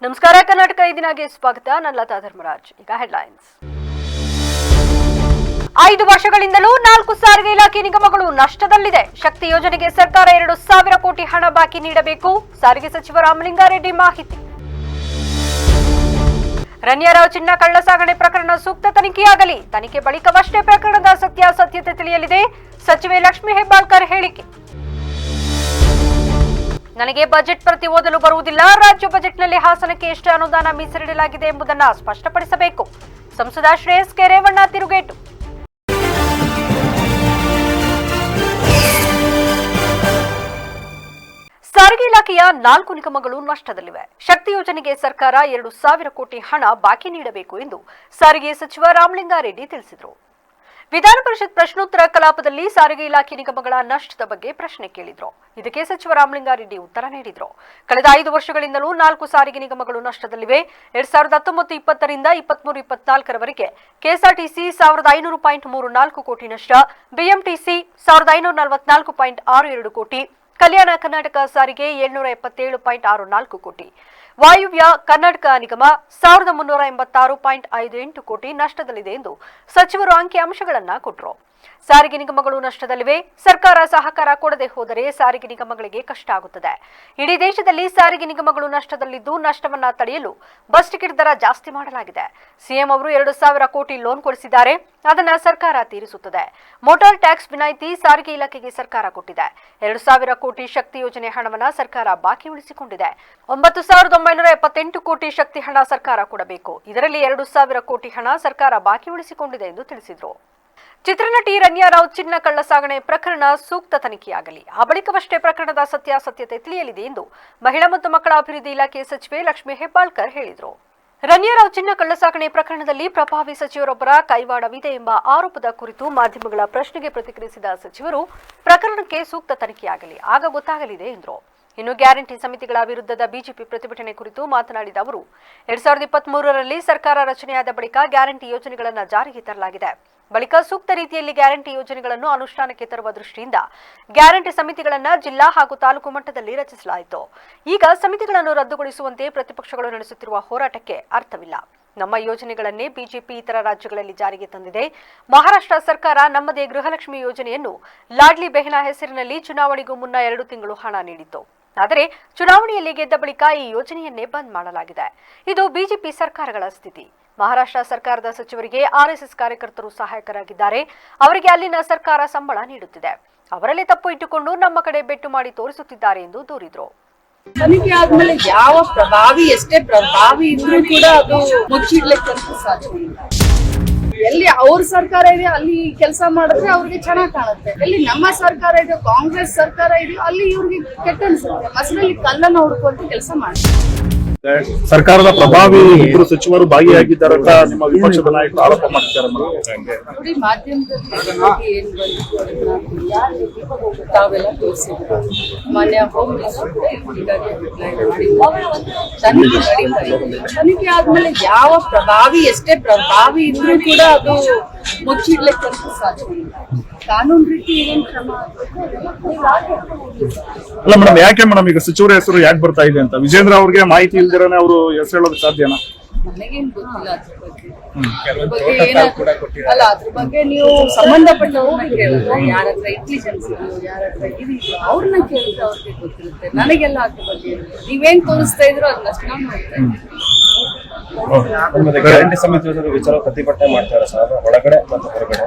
ನಮಸ್ಕಾರ ಕರ್ನಾಟಕ ಇದೀನಾಗೆ ಸ್ವಾಗತ. ನಾನು ಲತಾ ಧರ್ಮರಾಜ್. ಈಗ ಹೆಡ್ಲೈನ್ಸ್. 5 ವರ್ಷಗಳಿಂದಲೂ 4 ಸಾರಿಗೆ ಇಲಾಖೆ ನಿಗಮಗಳು ನಷ್ಟದಲ್ಲಿದೆ. ಶಕ್ತಿ ಯೋಜನೆಗೆ ಸರ್ಕಾರ 2,000 ಕೋಟಿ ಹಣ ಬಾಕಿ ನೀಡಬೇಕು. ಸಾರಿಗೆ ಸಚಿವ ರಾಮಲಿಂಗಾರೆಡ್ಡಿ ಮಾಹಿತಿ. ರಣ್ಯಾರಾವ್ ಚಿನ್ನ ಕಳ್ಳಸಾಗಣೆ ಪ್ರಕರಣ ಸೂಕ್ತ ತನಿಖೆಯಾಗಲಿ. ತನಿಖೆ ಬಳಿಕವಷ್ಟೇ ಪ್ರಕರಣದ ಸತ್ಯಾಸತ್ಯತೆ ತಿಳಿಯಲಿದೆ. ಸಚಿವೆ ಲಕ್ಷ್ಮೀ ಹೆಬ್ಬಾಳ್ಕರ್ ಹೇಳಿಕೆ. ನನಗೆ ಬಜೆಟ್ ಪ್ರತಿ ಓದಲು ಬರುವುದಿಲ್ಲ. ರಾಜ್ಯ ಬಜೆಟ್ನಲ್ಲಿ ಹಾಸನಕ್ಕೆ ಎಷ್ಟು ಅನುದಾನ ಮೀಸಲಿಡಲಾಗಿದೆ ಎಂಬುದನ್ನು ಸ್ಪಷ್ಟಪಡಿಸಬೇಕು. ಸಂಸದ ಶ್ರೇಯಸ್ ಕೆ ರೇವಣ್ಣ ತಿರುಗೇಟು. ಸಾರಿಗೆ ಇಲಾಖೆಯ 4 ನಿಗಮಗಳು ನಷ್ಟದಲ್ಲಿವೆ. ಶಕ್ತಿ ಯೋಜನೆಗೆ ಸರ್ಕಾರ 2,000 ಕೋಟಿ ಹಣ ಬಾಕಿ ನೀಡಬೇಕು ಎಂದು ಸಾರಿಗೆ ಸಚಿವ ರಾಮಲಿಂಗಾರೆಡ್ಡಿ ತಿಳಿಸಿದರು. ವಿಧಾನ ಪರಿಷತ್ ಪ್ರಶ್ನೋತ್ತರ ಕಲಾಪದಲ್ಲಿ ಸಾರಿಗೆ ಇಲಾಖೆ ನಿಗಮಗಳ ನಷ್ಟದ ಬಗ್ಗೆ ಪ್ರಶ್ನೆ ಕೇಳಿದ್ರು. ಇದಕ್ಕೆ ಸಚಿವ ರಾಮಲಿಂಗಾರೆಡ್ಡಿ ಉತ್ತರ ನೀಡಿದ್ರು. ಕಳೆದ 5 ವರ್ಷಗಳಿಂದಲೂ 4 ಸಾರಿಗೆ ನಿಗಮಗಳು ನಷ್ಟದಲ್ಲಿವೆ. 2019-20ರಿಂದ 23-24ರವರೆಗೆ ಕೆಎಸ್ಆರ್ಟಿಸಿ 1,500.34 ಕೋಟಿ ನಷ್ಟ, ಬಿಎಂಟಿಸಿ 1,544.62 ಕೋಟಿ, ಕಲ್ಯಾಣ ಕರ್ನಾಟಕ ಸಾರಿಗೆ 777.64 ಕೋಟಿ, ವಾಯುವ್ಯ ಕರ್ನಾಟಕ ನಿಗಮ 1,386.58 ಕೋಟಿ ನಷ್ಟದಲ್ಲಿದೆ ಎಂದು ಸಚಿವರು ಅಂಕಿಅಂಶಗಳನ್ನು ಕೊಟ್ಟರು. ಸಾರಿಗೆ ನಿಗಮಗಳು ನಷ್ಟದಲ್ಲಿವೆ. ಸರ್ಕಾರ ಸಹಕಾರ ಕೊಡದೆ ಹೋದರೆ ಸಾರಿಗೆ ನಿಗಮಗಳಿಗೆ ಕಷ್ಟ ಆಗುತ್ತದೆ. ಇಡೀ ದೇಶದಲ್ಲಿ ಸಾರಿಗೆ ನಿಗಮಗಳು ನಷ್ಟದಲ್ಲಿದ್ದು ನಷ್ಟವನ್ನ ತಡೆಯಲು ಬಸ್ ಟಿಕೆಟ್ ದರ ಜಾಸ್ತಿ ಮಾಡಲಾಗಿದೆ. ಸಿಎಂ ಅವರು 2,000 ಕೋಟಿ ಲೋನ್ ಕೊಡಿಸಿದ್ದಾರೆ. ಅದನ್ನ ಸರ್ಕಾರ ತೀರಿಸುತ್ತದೆ. ಮೋಟಾರ್ ಟ್ಯಾಕ್ಸ್ ವಿನಾಯಿತಿ ಸಾರಿಗೆ ಇಲಾಖೆಗೆ ಸರ್ಕಾರ ಕೊಟ್ಟಿದೆ. 2,000 ಕೋಟಿ ಶಕ್ತಿ ಯೋಜನೆ ಹಣವನ್ನ ಸರ್ಕಾರ ಬಾಕಿ ಉಳಿಸಿಕೊಂಡಿದೆ. 9,978 ಕೋಟಿ ಶಕ್ತಿ ಹಣ ಸರ್ಕಾರ ಕೊಡಬೇಕು. ಇದರಲ್ಲಿ 2,000 ಕೋಟಿ ಹಣ ಸರ್ಕಾರ ಬಾಕಿ ಉಳಿಸಿಕೊಂಡಿದೆ ಎಂದು ತಿಳಿಸಿದರು. ಚಿತ್ರನಟಿ ರಣ್ಯಾರಾವ್ ಚಿನ್ನ ಕಳ್ಳಸಾಗಣೆ ಪ್ರಕರಣ ಸೂಕ್ತ ತನಿಖೆಯಾಗಲಿ. ಆ ಬಳಿಕವಷ್ಟೇ ಪ್ರಕರಣದ ಸತ್ಯಾಸತ್ಯತೆ ತಿಳಿಯಲಿದೆ ಎಂದು ಮಹಿಳಾ ಮತ್ತು ಮಕ್ಕಳ ಅಭಿವೃದ್ಧಿ ಇಲಾಖೆ ಸಚಿವೆ ಲಕ್ಷ್ಮೀ ಹೆಬ್ಬಾಳ್ಕರ್ ಹೇಳಿದರು. ರಣ್ಯಾರಾವ್ ಚಿನ್ನ ಕಳ್ಳಸಾಗಣೆ ಪ್ರಕರಣದಲ್ಲಿ ಪ್ರಭಾವಿ ಸಚಿವರೊಬ್ಬರ ಕೈವಾಡವಿದೆ ಎಂಬ ಆರೋಪದ ಕುರಿತು ಮಾಧ್ಯಮಗಳ ಪ್ರಶ್ನೆಗೆ ಪ್ರತಿಕ್ರಿಯಿಸಿದ ಸಚಿವರು, ಪ್ರಕರಣಕ್ಕೆ ಸೂಕ್ತ ತನಿಖೆಯಾಗಲಿ, ಆಗ ಗೊತ್ತಾಗಲಿದೆ ಎಂದರು. ಇನ್ನು ಗ್ಯಾರಂಟಿ ಸಮಿತಿಗಳ ವಿರುದ್ಧದ ಬಿಜೆಪಿ ಪ್ರತಿಭಟನೆ ಕುರಿತು ಮಾತನಾಡಿದ ಅವರು, 2023ರಲ್ಲಿ ಸರ್ಕಾರ ರಚನೆಯಾದ ಬಳಿಕ ಗ್ಯಾರಂಟಿ ಯೋಜನೆಗಳನ್ನು ಜಾರಿಗೆ ತರಲಾಗಿದೆ. ಬಳಿಕ ಸೂಕ್ತ ರೀತಿಯಲ್ಲಿ ಗ್ಯಾರಂಟಿ ಯೋಜನೆಗಳನ್ನು ಅನುಷ್ಠಾನಕ್ಕೆ ತರುವ ದೃಷ್ಟಿಯಿಂದ ಗ್ಯಾರಂಟಿ ಸಮಿತಿಗಳನ್ನು ಜಿಲ್ಲಾ ಹಾಗೂ ತಾಲೂಕು ಮಟ್ಟದಲ್ಲಿ ರಚಿಸಲಾಯಿತು. ಈಗ ಸಮಿತಿಗಳನ್ನು ರದ್ದುಗೊಳಿಸುವಂತೆ ಪ್ರತಿಪಕ್ಷಗಳು ನಡೆಸುತ್ತಿರುವ ಹೋರಾಟಕ್ಕೆ ಅರ್ಥವಿಲ್ಲ. ನಮ್ಮ ಯೋಜನೆಗಳನ್ನೇ ಬಿಜೆಪಿ ಇತರ ರಾಜ್ಯಗಳಲ್ಲಿ ಜಾರಿಗೆ ತಂದಿದೆ. ಮಹಾರಾಷ್ಟ್ರ ಸರ್ಕಾರ ನಮ್ಮದೇ ಗೃಹಲಕ್ಷ್ಮಿ ಯೋಜನೆಯನ್ನು ಲಾಡ್ಲಿ ಬೆಹನಾ ಹೆಸರಿನಲ್ಲಿ ಚುನಾವಣೆಗೂ ಮುನ್ನ 2 ತಿಂಗಳು ಹಣ ನೀಡಿತ್ತು. ಆದರೆ ಚುನಾವಣೆಯಲ್ಲಿ ಗೆದ್ದ ಬಳಿಕ ಈ ಯೋಜನೆಯನ್ನೇ ಬಂದ್ ಮಾಡಲಾಗಿದೆ. ಇದು ಬಿಜೆಪಿ ಸರ್ಕಾರಗಳ ಸ್ಥಿತಿ. ಮಹಾರಾಷ್ಟ್ರ ಸರ್ಕಾರದ ಸಚಿವರಿಗೆ ಆರ್ಎಸ್ಎಸ್ ಕಾರ್ಯಕರ್ತರು ಸಹಾಯಕರಾಗಿದ್ದಾರೆ. ಅವರಿಗೆ ಅಲ್ಲಿನ ಸರ್ಕಾರ ಸಂಬಳ ನೀಡುತ್ತಿದೆ. ಅವರಲ್ಲೇ ತಪ್ಪು ಇಟ್ಟುಕೊಂಡು ನಮ್ಮ ಕಡೆ ಬೆಟ್ಟು ಮಾಡಿ ತೋರಿಸುತ್ತಿದ್ದಾರೆ ಎಂದು ದೂರಿದ್ರು. ತನಿಖೆ ಆದ್ಮೇಲೆ ಯಾವ ಪ್ರಭಾವಿ ಎಷ್ಟೇ ಪ್ರಭಾವಿ ಇದ್ರೂ ಕೂಡ ಅದು ಮುಚ್ಚಿಡ್ಲಿಕ್ಕೆ ಸಾಧ್ಯ ಇಲ್ಲ. ಎಲ್ಲಿ ಅವ್ರ ಸರ್ಕಾರ ಇದೆ ಅಲ್ಲಿ ಕೆಲಸ ಮಾಡಿದ್ರೆ ಅವ್ರಿಗೆ ಚೆನ್ನಾಗ್ ಕಾಣುತ್ತೆ. ಎಲ್ಲಿ ನಮ್ಮ ಸರ್ಕಾರ ಇದೆ, ಕಾಂಗ್ರೆಸ್ ಸರ್ಕಾರ ಇದೆ, ಅಲ್ಲಿ ಇವ್ರಿಗೆ ಕೆಟ್ಟ ಅನ್ಸುತ್ತೆ. ಮಸರಲ್ಲಿ ಕಲ್ಲನ್ನು ಹುಡುಕುವಂತ ಕೆಲಸ ಮಾಡ್ತಾರೆ. ಸರ್ಕಾರದ ಪ್ರಭಾವಿ ಇಬ್ಬರು ಸಚಿವರು ಭಾಗಿಯಾಗಿದ್ದಾರೆ ಅಂತ ನಿಮ್ಮ ವಿಪಕ್ಷದ ನಾಯಕರು ಆರೋಪ ಮಾಡ್ತಾರೆ. ನೋಡಿ, ಮಾಧ್ಯಮದಲ್ಲಿ ಏನ್ ಬಂದಿತ್ತು ತಾವೆಲ್ಲ ತೋರಿಸಿದ್ರು. ಮಾನ್ಯ ಹೋಮ್ ಮಿನಿಸ್ಟರ್ ತನಿಖೆ ಆದ್ಮೇಲೆ ಯಾವ ಪ್ರಭಾವಿ ಎಷ್ಟೇ ಪ್ರಭಾವಿ ಇದ್ರೂ ಕೂಡ ಅದು ಮುಚ್ಚಿಡ್ಲಿಕ್ಕೆ ಸಾಧ್ಯ ಇಲ್ಲ. ಕಾನೂನು ರೀತಿ ಏನೇನು ಕ್ರಮ ಅಲ್ಲ ಮೇಡಮ್, ಯಾಕೆ ಮೇಡಮ್ ಈಗ ಸಚಿವರ ಹೆಸರು ಯಾಕೆ ಬರ್ತಾ ಇದೆ ಅಂತ ವಿಜೇಂದ್ರ ಅವ್ರಿಗೆ ಮಾಹಿತಿ ಇಲ್ದಿರನೇ ಅವರು ಹೆಸರು ಹೇಳೋದು ಸಾಧ್ಯನಾ? ನನಗೇನ್ ಗೊತ್ತಿಲ್ಲ ಅದ್ರ ಬಗ್ಗೆ. ಅಲ್ಲ, ಅದ್ರ ಬಗ್ಗೆ ನೀವು ಸಂಬಂಧಪಟ್ಟವ್ರನ್ನ ಕೇಳಿದ್ರೆ, ಯಾರ ಹತ್ರ ಇಂಟೆಲಿಜೆನ್ಸ್ ಇದೆಯೋ, ಯಾರ ಹತ್ರ ಇದೆಯೋ ಅವ್ರನ್ನ ಕೇಳಿದ್ರೆ ಅವ್ರಿಗೆ ಗೊತ್ತಿರುತ್ತೆ. ನನಗೆಲ್ಲ ಅದ್ರ ಬಗ್ಗೆ ನೀವೇನ್ ತೋರಿಸ್ತಾ ಇದ್ರು ಅದನ್ನಷ್ಟು ನಾವು ನೋಡ್ತಾ ಇದ್ದೀವಿ. ಗ್ಯಾರಂಟಿ ಸಮಿತಿ ವಿಚಾರ ಪ್ರತಿಭಟನೆ ಮಾಡ್ತಾರೆ ಸರ್, ಒಳಗಡೆ ಮತ್ತು ಹೊರಗಡೆ.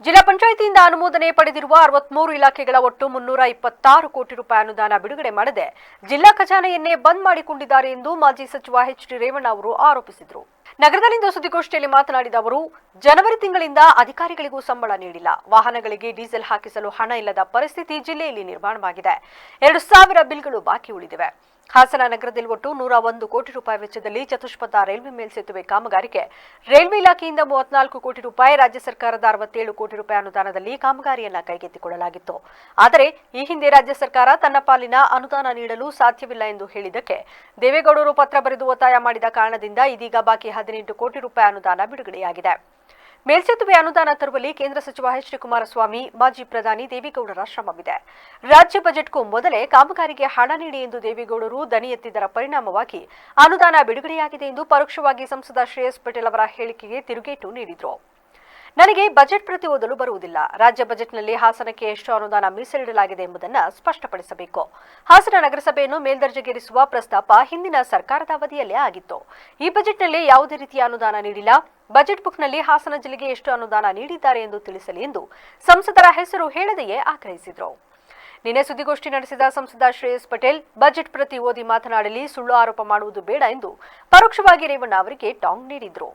ಜಿಲ್ಲಾ ಪಂಚಾಯಿತಿಯಿಂದ ಅನುಮೋದನೆ ಪಡೆದಿರುವ 63 ಇಲಾಖೆಗಳ ಒಟ್ಟು 326 ಕೋಟಿ ರೂಪಾಯಿ ಅನುದಾನ ಬಿಡುಗಡೆ ಮಾಡದೆ ಜಿಲ್ಲಾ ಖಜಾನೆಯನ್ನೇ ಬಂದ್ ಮಾಡಿಕೊಂಡಿದ್ದಾರೆ ಎಂದು ಮಾಜಿ ಸಚಿವ ಎಚ್ ಡಿ ರೇವಣ್ಣ ಅವರು ಆರೋಪಿಸಿದರು. ನಗರದಲ್ಲಿಂದು ಸುದ್ದಿಗೋಷ್ಠಿಯಲ್ಲಿ ಮಾತನಾಡಿದ ಅವರು, ಜನವರಿ ತಿಂಗಳಿಂದ ಅಧಿಕಾರಿಗಳಿಗೂ ಸಂಬಳ ನೀಡಿಲ್ಲ. ವಾಹನಗಳಿಗೆ ಡೀಸೆಲ್ ಹಾಕಿಸಲು ಹಣ ಇಲ್ಲದ ಪರಿಸ್ಥಿತಿ ಜಿಲ್ಲೆಯಲ್ಲಿ ನಿರ್ಮಾಣವಾಗಿದೆ. 2,000 ಬಿಲ್ಗಳು ಬಾಕಿ ಉಳಿದಿವೆ. ಹಾಸನ ನಗರದಲ್ಲಿ ಒಟ್ಟು 101 ಕೋಟಿ ರೂಪಾಯಿ ವೆಚ್ಚದಲ್ಲಿ ಚತುಷ್ಪಥ ರೈಲ್ವೆ ಮೇಲ್ಸೇತುವೆ ಕಾಮಗಾರಿಗೆ ರೈಲ್ವೆ ಇಲಾಖೆಯಿಂದ 34 ಕೋಟಿ ರೂಪಾಯಿ, ರಾಜ್ಯ ಸರ್ಕಾರದ 67 ಕೋಟಿ ರೂಪಾಯಿ ಅನುದಾನದಲ್ಲಿ ಕಾಮಗಾರಿಯನ್ನ ಕೈಗೆತ್ತಿಕೊಳ್ಳಲಾಗಿತ್ತು. ಆದರೆ ಈ ಹಿಂದೆ ರಾಜ್ಯ ಸರ್ಕಾರ ತನ್ನ ಪಾಲಿನ ಅನುದಾನ ನೀಡಲು ಸಾಧ್ಯವಿಲ್ಲ ಎಂದು ಹೇಳಿದ್ದಕ್ಕೆ ದೇವೇಗೌಡರು ಪತ್ರ ಬರೆದು ಒತ್ತಾಯ ಮಾಡಿದ ಕಾರಣದಿಂದ ಇದೀಗ ಬಾಕಿ 18 ಕೋಟಿ ರೂಪಾಯಿ ಅನುದಾನ ಬಿಡುಗಡೆಯಾಗಿದೆ. ಮೇಲ್ಸೇತುವೆ ಅನುದಾನ ತರುವಲ್ಲಿ ಕೇಂದ್ರ ಸಚಿವ ಎಚ್ ಡಿ ಕುಮಾರಸ್ವಾಮಿ, ಮಾಜಿ ಪ್ರಧಾನಿ ದೇವೇಗೌಡರ ಶ್ರಮವಿದೆ. ರಾಜ್ಯ ಬಜೆಟ್ಗೂ ಮೊದಲೇ ಕಾಮಗಾರಿಗೆ ಹಣ ನೀಡಿ ಎಂದು ದೇವೇಗೌಡರು ದನಿ ಎತ್ತಿದ್ದರ ಪರಿಣಾಮವಾಗಿ ಅನುದಾನ ಬಿಡುಗಡೆಯಾಗಿದೆ ಎಂದು ಪರೋಕ್ಷವಾಗಿ ಸಂಸದ ಶ್ರೇಯಸ್ ಪಟೇಲ್ ಅವರ ಹೇಳಿಕೆಗೆ ತಿರುಗೇಟು ನೀಡಿದರು. ನನಗೆ ಬಜೆಟ್ ಪ್ರತಿ ಓದಲು ಬರುವುದಿಲ್ಲ. ರಾಜ್ಯ ಬಜೆಟ್ನಲ್ಲಿ ಹಾಸನಕ್ಕೆ ಎಷ್ಟು ಅನುದಾನ ಮೀಸಲಿಡಲಾಗಿದೆ ಎಂಬುದನ್ನು ಸ್ಪಷ್ಟಪಡಿಸಬೇಕು. ಹಾಸನ ನಗರಸಭೆಯನ್ನು ಮೇಲ್ದರ್ಜೆಗೇರಿಸುವ ಪ್ರಸ್ತಾಪ ಹಿಂದಿನ ಸರ್ಕಾರದ ಅವಧಿಯಲ್ಲೇ ಆಗಿತ್ತು. ಈ ಬಜೆಟ್ನಲ್ಲಿ ಯಾವುದೇ ರೀತಿಯ ಅನುದಾನ ನೀಡಿಲ್ಲ. ಬಜೆಟ್ ಬುಕ್ನಲ್ಲಿ ಹಾಸನ ಜಿಲ್ಲೆಗೆ ಎಷ್ಟು ಅನುದಾನ ನೀಡಿದ್ದಾರೆ ಎಂದು ತಿಳಿಸಲಿ ಎಂದು ಸಂಸದರ ಹೆಸರು ಹೇಳದೆಯೇ ಆಗ್ರಹಿಸಿದರು. ನಿನ್ನೆ ಸುದ್ದಿಗೋಷ್ಠಿ ನಡೆಸಿದ ಸಂಸದ ಶ್ರೇಯಸ್ ಪಟೇಲ್ ಬಜೆಟ್ ಪ್ರತಿ ಓದಿ ಮಾತನಾಡಲಿ, ಸುಳ್ಳು ಆರೋಪ ಮಾಡುವುದು ಬೇಡ ಎಂದು ಪರೋಕ್ಷವಾಗಿ ರೇವಣ್ಣ ಅವರಿಗೆ ಟಾಂಗ್ ನೀಡಿದರು.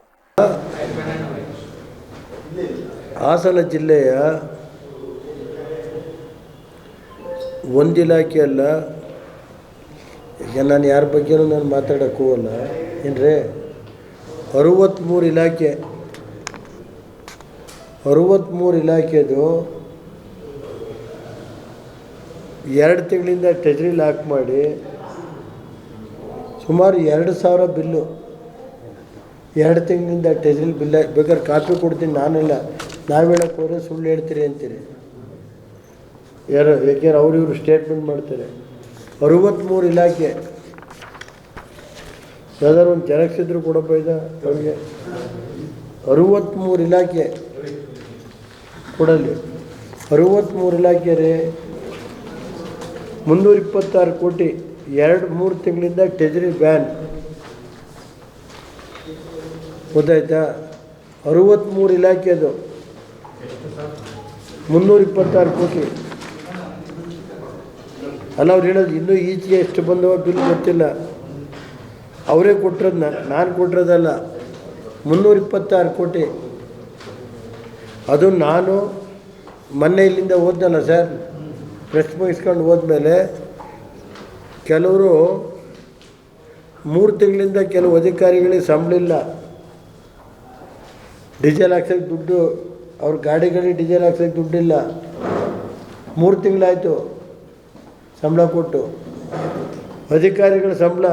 ಹಾಸನ ಜಿಲ್ಲೆಯ ಒಂದು ಇಲಾಖೆ ಅಲ್ಲ, ಈಗ ನಾನು ಯಾರ ಬಗ್ಗೆನೂ ನಾನು ಮಾತಾಡೋಕ್ಕೆ ಹೋಗಲ್ಲ ಏನ್ರಿ. 63 ಇಲಾಖೆ, 63 ಇಲಾಖೆದು 2 ತಿಂಗಳಿಂದ ಟ್ರೆಜರಿ ಲಾಕ್ ಮಾಡಿ ಸುಮಾರು 2,000 ಬಿಲ್ಲು. 2 ತಿಂಗಳಿಂದ ಟ್ರೆಜರಿ ಬಿಲ್ಲ. ಬೇಕಾದ್ರೆ ಕಾಪಿ ಕೊಡ್ತೀನಿ, ನಾನೆಲ್ಲ ನಾವು ಹೇಳಕ್ಕೆ ಹೋದರೆ ಸುಳ್ಳು ಹೇಳ್ತೀರಿ ಅಂತೀರಿ ಯಾರು, ಯಾಕೆಂದ್ರೆ ಇವರು ಸ್ಟೇಟ್ಮೆಂಟ್ ಮಾಡ್ತಾರೆ. 63 ಇಲಾಖೆ ಯಾವ್ದಾದ್ರು ಒಂದು ಜೆರಾಕ್ಸ್ ಇದ್ರೂ ಕೊಡಪ್ಪ ಇದೆ ಅವ್ರಿಗೆ. 63 ಇಲಾಖೆ ಕೊಡಲಿ. 63 ಇಲಾಖೆ ರೀ, 326 ಕೋಟಿ. 2-3 ತಿಂಗಳಿಂದ ಟ್ರೆಜರಿ ಬ್ಯಾನ್, ಗೊತ್ತಾಯ್ತಾ. 63 ಇಲಾಖೆದು 326 ಕೋಟಿ ಅಲ್ಲ. ಅವ್ರು ಹೇಳೋದು ಇನ್ನೂ ಈಚೆಗೆ ಎಷ್ಟು ಬಂದವ ಬಿಲ್ ಗೊತ್ತಿಲ್ಲ, ಅವರೇ ಕೊಟ್ಟಿರೋದು, ನಾನು ಕೊಟ್ಟಿರೋದಲ್ಲ. 326 ಕೋಟಿ. ಅದು ನಾನು ಮೊನ್ನೆ ಇಲ್ಲಿಂದ ಹೋದ್ನಲ್ಲ ಸರ್, ಪ್ರೆಸ್ ಮುಗಿಸ್ಕೊಂಡು ಹೋದ್ಮೇಲೆ ಕೆಲವರು 3 ತಿಂಗಳಿಂದ ಕೆಲವು ಅಧಿಕಾರಿಗಳಿಗೆ ಸಂಬಳ ಇಲ್ಲ. ಡೀಸೆಲ್ ಹಾಕ್ಸೋಕ್ಕೆ ದುಡ್ಡು, ಅವ್ರ ಗಾಡಿಗಳಿಗೆ ಡೀಸೆಲ್ ಹಾಕ್ಸೋಕ್ಕೆ ದುಡ್ಡಿಲ್ಲ. 3 ತಿಂಗಳಾಯಿತು ಸಂಬಳ ಕೊಟ್ಟು. ಅಧಿಕಾರಿಗಳ ಸಂಬಳ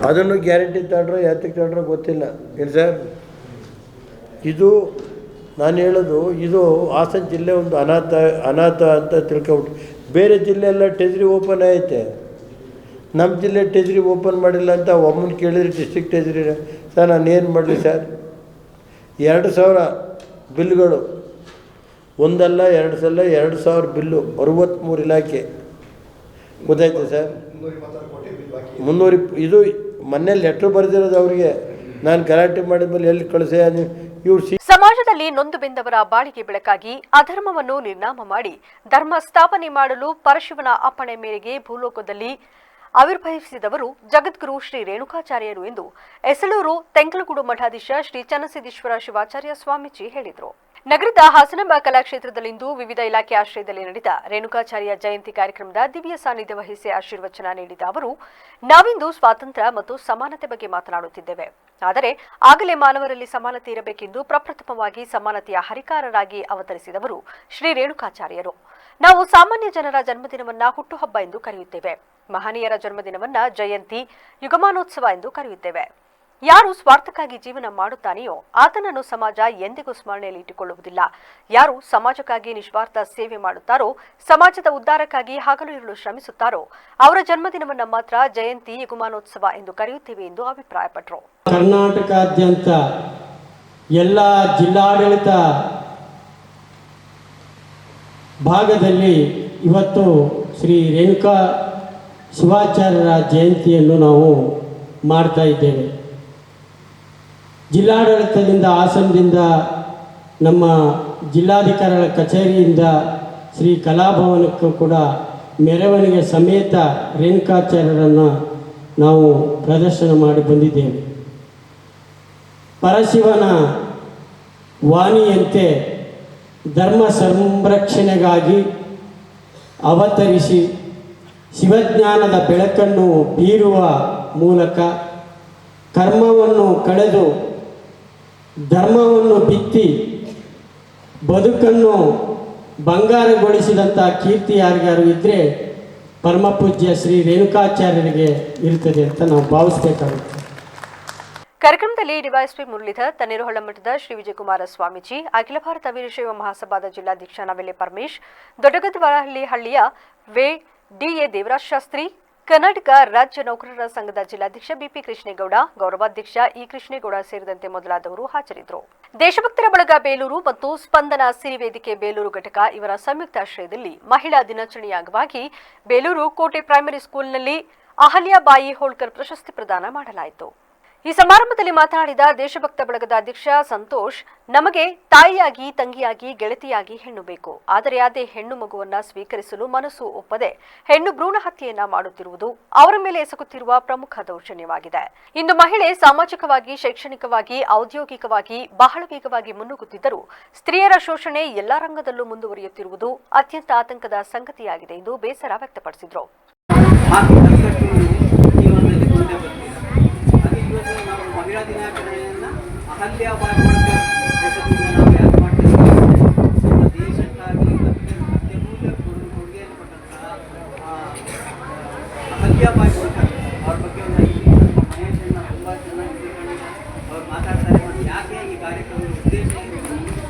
ಅದನ್ನು ಗ್ಯಾರಂಟಿ ತಗೊಂಡ್ರೋ ಯಾತಕ್ಕೆ ತಗೊಂಡ್ರೋ ಗೊತ್ತಿಲ್ಲ. ಏನು ಸರ್, ಇದು ನಾನು ಹೇಳೋದು, ಇದು ಹಾಸನ ಜಿಲ್ಲೆ ಒಂದು ಅನಾಥ ಅಂತ ತಿಳ್ಕೊಬಿಟ್ಟು. ಬೇರೆ ಜಿಲ್ಲೆ ಎಲ್ಲ ಟ್ರೆಜರಿ ಓಪನ್ ಐತೆ, ನಮ್ಮ ಜಿಲ್ಲೆ ಟ್ರೆಜರಿ ಓಪನ್ ಮಾಡಿಲ್ಲ ಅಂತ ಒಮ್ಮನ ಕೇಳಿದ್ರೆ ಡಿಸ್ಟ್ರಿಕ್ಟ್ ಟ್ರೆಜರಿ ಸರ್ ನಾನೇನು ಮಾಡಲಿ ಸರ್. 2,000 ಬಿಲ್ಗಳು, ಒಂದಲ್ಲ 2 ಸಲ 2,000 ಬಿಲ್ಲು. 63 ಇಲಾಖೆ, ಗೊತ್ತಾಯ್ತು ಸರ್. 320 ಇದು ಮೊನ್ನೆ ಲೆಟ್ರ್ ಬರೆದಿರೋದು ಅವರಿಗೆ. ನಾನು ಗಲಾಟೆ ಮಾಡಿದ್ಮೇಲೆ ಎಲ್ಲಿ ಕಳಿಸೆ ಇವ್ರು. ಸಮಾಜದಲ್ಲಿ ನೊಂದು ಬೆಂದವರ ಬಾಳಿಗೆ ಬೆಳಕಾಗಿ ಅಧರ್ಮವನ್ನು ನಿರ್ನಾಮ ಮಾಡಿ ಧರ್ಮ ಸ್ಥಾಪನೆ ಮಾಡಲು ಪರಶಿವನ ಅಪ್ಪಣೆ ಮೇರೆಗೆ ಭೂಲೋಕದಲ್ಲಿ ಆವಿರ್ಭವಿಸಿದವರು ಜಗದ್ಗುರು ಶ್ರೀ ರೇಣುಕಾಚಾರ್ಯರು ಎಂದು ಎಸಳೂರು ತೆಂಕಲಗೂಡು ಮಠಾಧೀಶ ಶ್ರೀ ಚನ್ನಸಿದ್ದೇಶ್ವರ ಶಿವಾಚಾರ್ಯ ಸ್ವಾಮೀಜಿ ಹೇಳಿದರು. ನಗರದ ಹಾಸನಾಂಬ ಕಲಾಕ್ಷೇತ್ರದಲ್ಲಿಂದು ವಿವಿಧ ಇಲಾಖೆ ಆಶ್ರಯದಲ್ಲಿ ನಡೆದ ರೇಣುಕಾಚಾರ್ಯ ಜಯಂತಿ ಕಾರ್ಯಕ್ರಮದ ದಿವ್ಯ ಸಾನ್ನಿಧ್ಯ ವಹಿಸಿ ಆಶೀರ್ವಚನ ನೀಡಿದ ಅವರು, ನಾವಿಂದು ಸ್ವಾತಂತ್ರ್ಯ ಮತ್ತು ಸಮಾನತೆ ಬಗ್ಗೆ ಮಾತನಾಡುತ್ತಿದ್ದೇವೆ. ಆದರೆ ಆಗಲೇ ಮಾನವರಲ್ಲಿ ಸಮಾನತೆ ಇರಬೇಕೆಂದು ಪ್ರಪ್ರಥಮವಾಗಿ ಸಮಾನತೆಯ ಹರಿಕಾರರಾಗಿ ಅವತರಿಸಿದವರು ಶ್ರೀ ರೇಣುಕಾಚಾರ್ಯರು. ನಾವು ಸಾಮಾನ್ಯ ಜನರ ಜನ್ಮದಿನವನ್ನ ಹುಟ್ಟುಹಬ್ಬ ಎಂದು ಕರೆಯುತ್ತೇವೆ. ಮಹನೀಯರ ಜನ್ಮದಿನವನ್ನ ಜಯಂತಿ, ಯುಗಮಾನೋತ್ಸವ ಎಂದು ಕರೆಯುತ್ತೇವೆ. ಯಾರು ಸ್ವಾರ್ಥಕ್ಕಾಗಿ ಜೀವನ ಮಾಡುತ್ತಾನೆಯೋ ಆತನನ್ನು ಸಮಾಜ ಎಂದಿಗೂ ಸ್ಮರಣೆಯಲ್ಲಿ ಇಟ್ಟುಕೊಳ್ಳುವುದಿಲ್ಲ. ಯಾರು ಸಮಾಜಕ್ಕಾಗಿ ನಿಸ್ವಾರ್ಥ ಸೇವೆ ಮಾಡುತ್ತಾರೋ, ಸಮಾಜದ ಉದ್ಧಾರಕ್ಕಾಗಿ ಹಗಲು ಇರಲು ಶ್ರಮಿಸುತ್ತಾರೋ ಅವರ ಜನ್ಮದಿನವನ್ನ ಮಾತ್ರ ಜಯಂತಿ, ಯುಗಮಾನೋತ್ಸವ ಎಂದು ಕರೆಯುತ್ತೇವೆ ಎಂದು ಅಭಿಪ್ರಾಯಪಟ್ಟರು. ಕರ್ನಾಟಕಾದ್ಯಂತ ಎಲ್ಲ ಜಿಲ್ಲಾಡಳಿತ ಭಾಗದಲ್ಲಿ ಇವತ್ತು ಶ್ರೀ ರೇಣುಕಾ ಶಿವಾಚಾರ್ಯರ ಜಯಂತಿಯನ್ನು ನಾವು ಮಾಡ್ತಾ ಇದ್ದೇವೆ. ಜಿಲ್ಲಾಡಳಿತದಿಂದ, ಹಾಸನದಿಂದ, ನಮ್ಮ ಜಿಲ್ಲಾಧಿಕಾರಿಗಳ ಕಚೇರಿಯಿಂದ ಶ್ರೀ ಕಲಾಭವನಕ್ಕೂ ಕೂಡ ಮೆರವಣಿಗೆ ಸಮೇತ ರೇಣುಕಾಚಾರ್ಯರನ್ನು ನಾವು ಪ್ರದರ್ಶನ ಮಾಡಿ ಬಂದಿದ್ದೇವೆ. ಪರಶಿವನ ವಾಣಿಯಂತೆ ಧರ್ಮ ಸಂರಕ್ಷಣೆಗಾಗಿ ಅವತರಿಸಿ ಶಿವಜ್ಞಾನದ ಬೆಳಕನ್ನು ಬೀರುವ ಮೂಲಕ ಕರ್ಮವನ್ನು ಕಳೆದು ಧರ್ಮವನ್ನು ಬಿತ್ತಿ ಬದುಕನ್ನು ಬಂಗಾರಗೊಳಿಸಿದಂಥ ಕೀರ್ತಿ ಯಾರಿಗಾರು ಇದ್ದರೆ ಪರಮಪೂಜ್ಯ ಶ್ರೀ ರೇಣುಕಾಚಾರ್ಯರಿಗೆ ಇರ್ತದೆ ಅಂತ ನಾವು ಭಾವಿಸ್ಬೇಕಾಗುತ್ತೆ. ಕಾರ್ಯಕ್ರಮದಲ್ಲಿ ಡಿವೈಎಸ್ಪಿ ಮುರಳೀಧರ್, ತಣ್ಣೀರುಹಳ್ಳ ಮಠದ ಶ್ರೀ ವಿಜಯಕುಮಾರ ಸ್ವಾಮೀಜಿ, ಅಖಿಲ ಭಾರತ ವೀರಶೈವ ಮಹಾಸಭಾದ ಜಿಲ್ಲಾಧ್ಯಕ್ಷ ನವೆಲೆ ಪರಮೇಶ್, ದೊಡ್ಡಗದ್ದವಹಳ್ಳಿ ಹಳ್ಳಿಯ ಡಿಎ ದೇವರಾಜ್ ಶಾಸ್ತ್ರಿ, ಕರ್ನಾಟಕ ರಾಜ್ಯ ನೌಕರರ ಸಂಘದ ಜಿಲ್ಲಾಧ್ಯಕ್ಷ ಬಿಪಿ ಕೃಷ್ಣೇಗೌಡ, ಗೌರವಾಧ್ಯಕ್ಷ ಇ ಕೃಷ್ಣೇಗೌಡ ಸೇರಿದಂತೆ ಮೊದಲಾದವರು ಹಾಜರಿದ್ದರು. ದೇಶಭಕ್ತರ ಬಳಗ ಬೇಲೂರು ಮತ್ತು ಸ್ಪಂದನ ಸಿರಿ ವೇದಿಕೆ ಬೇಲೂರು ಘಟಕ ಇವರ ಸಂಯುಕ್ತಾಶ್ರಯದಲ್ಲಿ ಮಹಿಳಾ ದಿನಾಚರಣೆಯ ಅಂಗವಾಗಿ ಬೇಲೂರು ಕೋಟೆ ಪ್ರೈಮರಿ ಸ್ಕೂಲ್ನಲ್ಲಿ ಅಹಲ್ಯಾಬಾಯಿ ಹೋಳ್ಕರ್ ಪ್ರಶಸ್ತಿ ಪ್ರದಾನ ಮಾಡಲಾಯಿತು. ಈ ಸಮಾರಂಭದಲ್ಲಿ ಮಾತನಾಡಿದ ದೇಶಭಕ್ತ ಬಳಗದ ಅಧ್ಯಕ್ಷ ಸಂತೋಷ್, ನಮಗೆ ತಾಯಿಯಾಗಿ, ತಂಗಿಯಾಗಿ, ಗೆಳತಿಯಾಗಿ ಹೆಣ್ಣು ಬೇಕು. ಆದರೆ ಅದೇ ಹೆಣ್ಣು ಮಗುವನ್ನ ಸ್ವೀಕರಿಸಲು ಮನಸ್ಸು ಒಪ್ಪದೆ ಹೆಣ್ಣು ಭ್ರೂಣ ಹತ್ಯೆಯನ್ನ ಮಾಡುತ್ತಿರುವುದು ಅವರ ಮೇಲೆ ಎಸಗುತ್ತಿರುವ ಪ್ರಮುಖ ದೌರ್ಜನ್ಯವಾಗಿದೆ. ಇಂದು ಮಹಿಳೆ ಸಾಮಾಜಿಕವಾಗಿ, ಶೈಕ್ಷಣಿಕವಾಗಿ, ಔದ್ಯೋಗಿಕವಾಗಿ ಬಹಳ ವೇಗವಾಗಿ ಮುನ್ನುಗ್ಗುತ್ತಿದ್ದರೂ ಸ್ತ್ರೀಯರ ಶೋಷಣೆ ಎಲ್ಲಾ ರಂಗದಲ್ಲೂ ಮುಂದುವರಿಯುತ್ತಿರುವುದು ಅತ್ಯಂತ ಆತಂಕದ ಸಂಗತಿಯಾಗಿದೆ ಎಂದು ಬೇಸರ ವ್ಯಕ್ತಪಡಿಸಿದರು. ನಾವು ಮಹಿಳಾ ದಿನಾಚರಣೆಯನ್ನು ಅಹಲ್ಯಾಬಾಯಿ ಹೋಳ್ಕರ್ ಹೆಸರಿನಿಂದ ನಾವು ಯಾಕೆ ಮಾಡ್ತೀವಿ? ನಮ್ಮ ದೇಶಕ್ಕಾಗಿ ಅತ್ಯಮೂಲ್ಯ ಕೊಡುಗೆಯನ್ನು ಕೊಟ್ಟಂತಹ ಅಹಲ್ಯಾಬಾಯಿ ಹೋಳ್ಕರ್ ಅವ್ರ ಬಗ್ಗೆ ಒಂದು ನಮ್ಮ ಮಹೇಶನ್ನ ತುಂಬ ಚೆನ್ನಾಗಿ ತಿಳ್ಕೊಂಡಿದ್ದಾರೆ. ಅವ್ರು ಮಾತಾಡ್ತಾರೆ ಮತ್ತು ಯಾಕೆ ಈ ಕಾರ್ಯಕ್ರಮದ ಉದ್ದೇಶ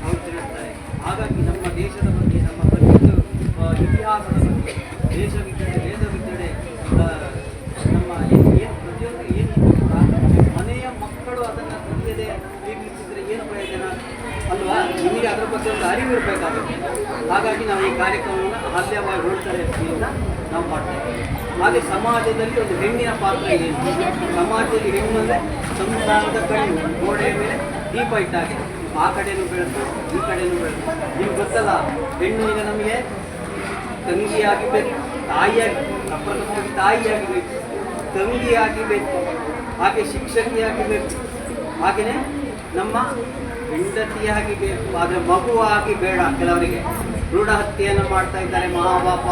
ಅವ್ರು ತಿಳಿಸ್ತಾರೆ. ಹಾಗಾಗಿ ನಮ್ಮ ದೇಶದ ಬಗ್ಗೆ, ನಮ್ಮ ಪ್ರತಿಯೊಂದು ಇತಿಹಾಸದ ಬಗ್ಗೆ, ದೇಶವಿದ್ದರೆ ವೇದವಿದ್ದರೆ ನಮ್ಮ ಪ್ರತಿಯೊಂದು ಏನಿದ್ರು ಕೂಡ ಮನೆಯ ಮಕ್ಕಳು ಅದನ್ನು ತಿಳಿಯದೆ ಸ್ವೀಕರಿಸಿದರೆ ಏನು ಪ್ರಯೋಜನ ಅಲ್ವಾ? ನಿಮಗೆ ಅದರ ಬಗ್ಗೆ ಒಂದು ಅರಿವು ಇರಬೇಕಾಗುತ್ತೆ. ಹಾಗಾಗಿ ನಾವು ಈ ಕಾರ್ಯಕ್ರಮವನ್ನು ಅಹಲ್ಯಾಬಾಯಿ ಹೋಳ್ಕರ್ ಹೆಸರಿನಿಂದ ನಾವು ಮಾಡ್ತೇವೆ. ಹಾಗೆ ಸಮಾಜದಲ್ಲಿ ಒಂದು ಹೆಣ್ಣಿನ ಪಾತ್ರ ಇದೆ. ಸಮಾಜದಲ್ಲಿ ಹೆಣ್ಣು ಅಂದರೆ ಸಂಸಾರದ ಕಣ್ಣು, ಗೋಡೆಯ ಮೇಲೆ ದೀಪ ಇಟ್ಟಾಗೆ ಆ ಕಡೆಯೂ ಬೆಳೆದು ಈ ಕಡೆಯೂ ಬೆಳೆದು. ನಿಮ್ಗೆ ಗೊತ್ತಲ್ಲ, ಹೆಣ್ಣು ಈಗ ನಮಗೆ ತಂಗಿಯಾಗಿ ಬೇಕು, ತಾಯಿಯಾಗಿ ಅಪ್ರಥಮವಾಗಿ ತಾಯಿಯಾಗಿ ಬೇಕು, ತಂಗಿಯಾಗಿ ಬೇಕು, ಹಾಗೆ ಶಿಕ್ಷಕಿಯಾಗಿ ಬೇಕು, ಹಾಗೆಯೇ ನಮ್ಮ ಹೆಂಡತಿಯಾಗಿ ಬೇಕು. ಆದರೆ ಮಗುವಾಗಿ ಬೇಡ. ಕೆಲವರಿಗೆ ಭ್ರೂಣ ಹತ್ಯೆಯನ್ನು ಮಾಡ್ತಾ ಇದ್ದಾರೆ ಮಹಾಪಾಪ.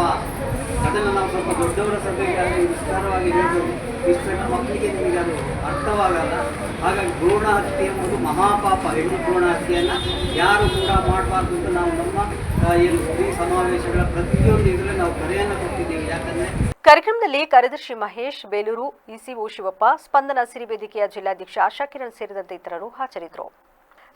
ಅದನ್ನು ನಾವು ಸ್ವಲ್ಪ ದೊಡ್ಡವರ ಸಭೆಗೆ ಅದನ್ನು ವಿಸ್ತಾರವಾಗಿ ಹೇಳ್ಬೋದು. ಇಷ್ಟೆಲ್ಲ ಮಕ್ಕಳಿಗೆ ನಿಮಗೆ ಅದು ಅರ್ಥವಾಗಲ್ಲ. ಹಾಗಾಗಿ ಭ್ರೂಣ ಹತ್ಯೆ ಎಂಬುದು ಮಹಾಪಾಪ. ಹೆಣ್ಣು ಭ್ರೂಣ ಹತ್ಯೆಯನ್ನು ಯಾರು ಕೂಡ ಮಾಡಬಾರ್ದು ಅಂತ ನಾವು ನಮ್ಮ ಏನು ಸ್ತ್ರೀ ಸಮಾವೇಶಗಳ ಪ್ರತಿಯೊಂದು ಇದರಲ್ಲಿ ನಾವು ಕರೆಯನ್ನು ಕೊಟ್ಟಿದ್ದೀವಿ. ಯಾಕಂದರೆ ಕಾರ್ಯಕ್ರಮದಲ್ಲಿ ಕಾರ್ಯದರ್ಶಿ ಮಹೇಶ್, ಬೇಲೂರು ಇಸಿಒ ಶಿವಪ್ಪ, ಸ್ಪಂದನ ಸಿರಿ ವೇದಿಕೆಯ ಜಿಲ್ಲಾಧ್ಯಕ್ಷ ಆಶಾ ಕಿರಣ್ ಸೇರಿದಂತೆ ಇತರರು ಹಾಜರಿದ್ದರು.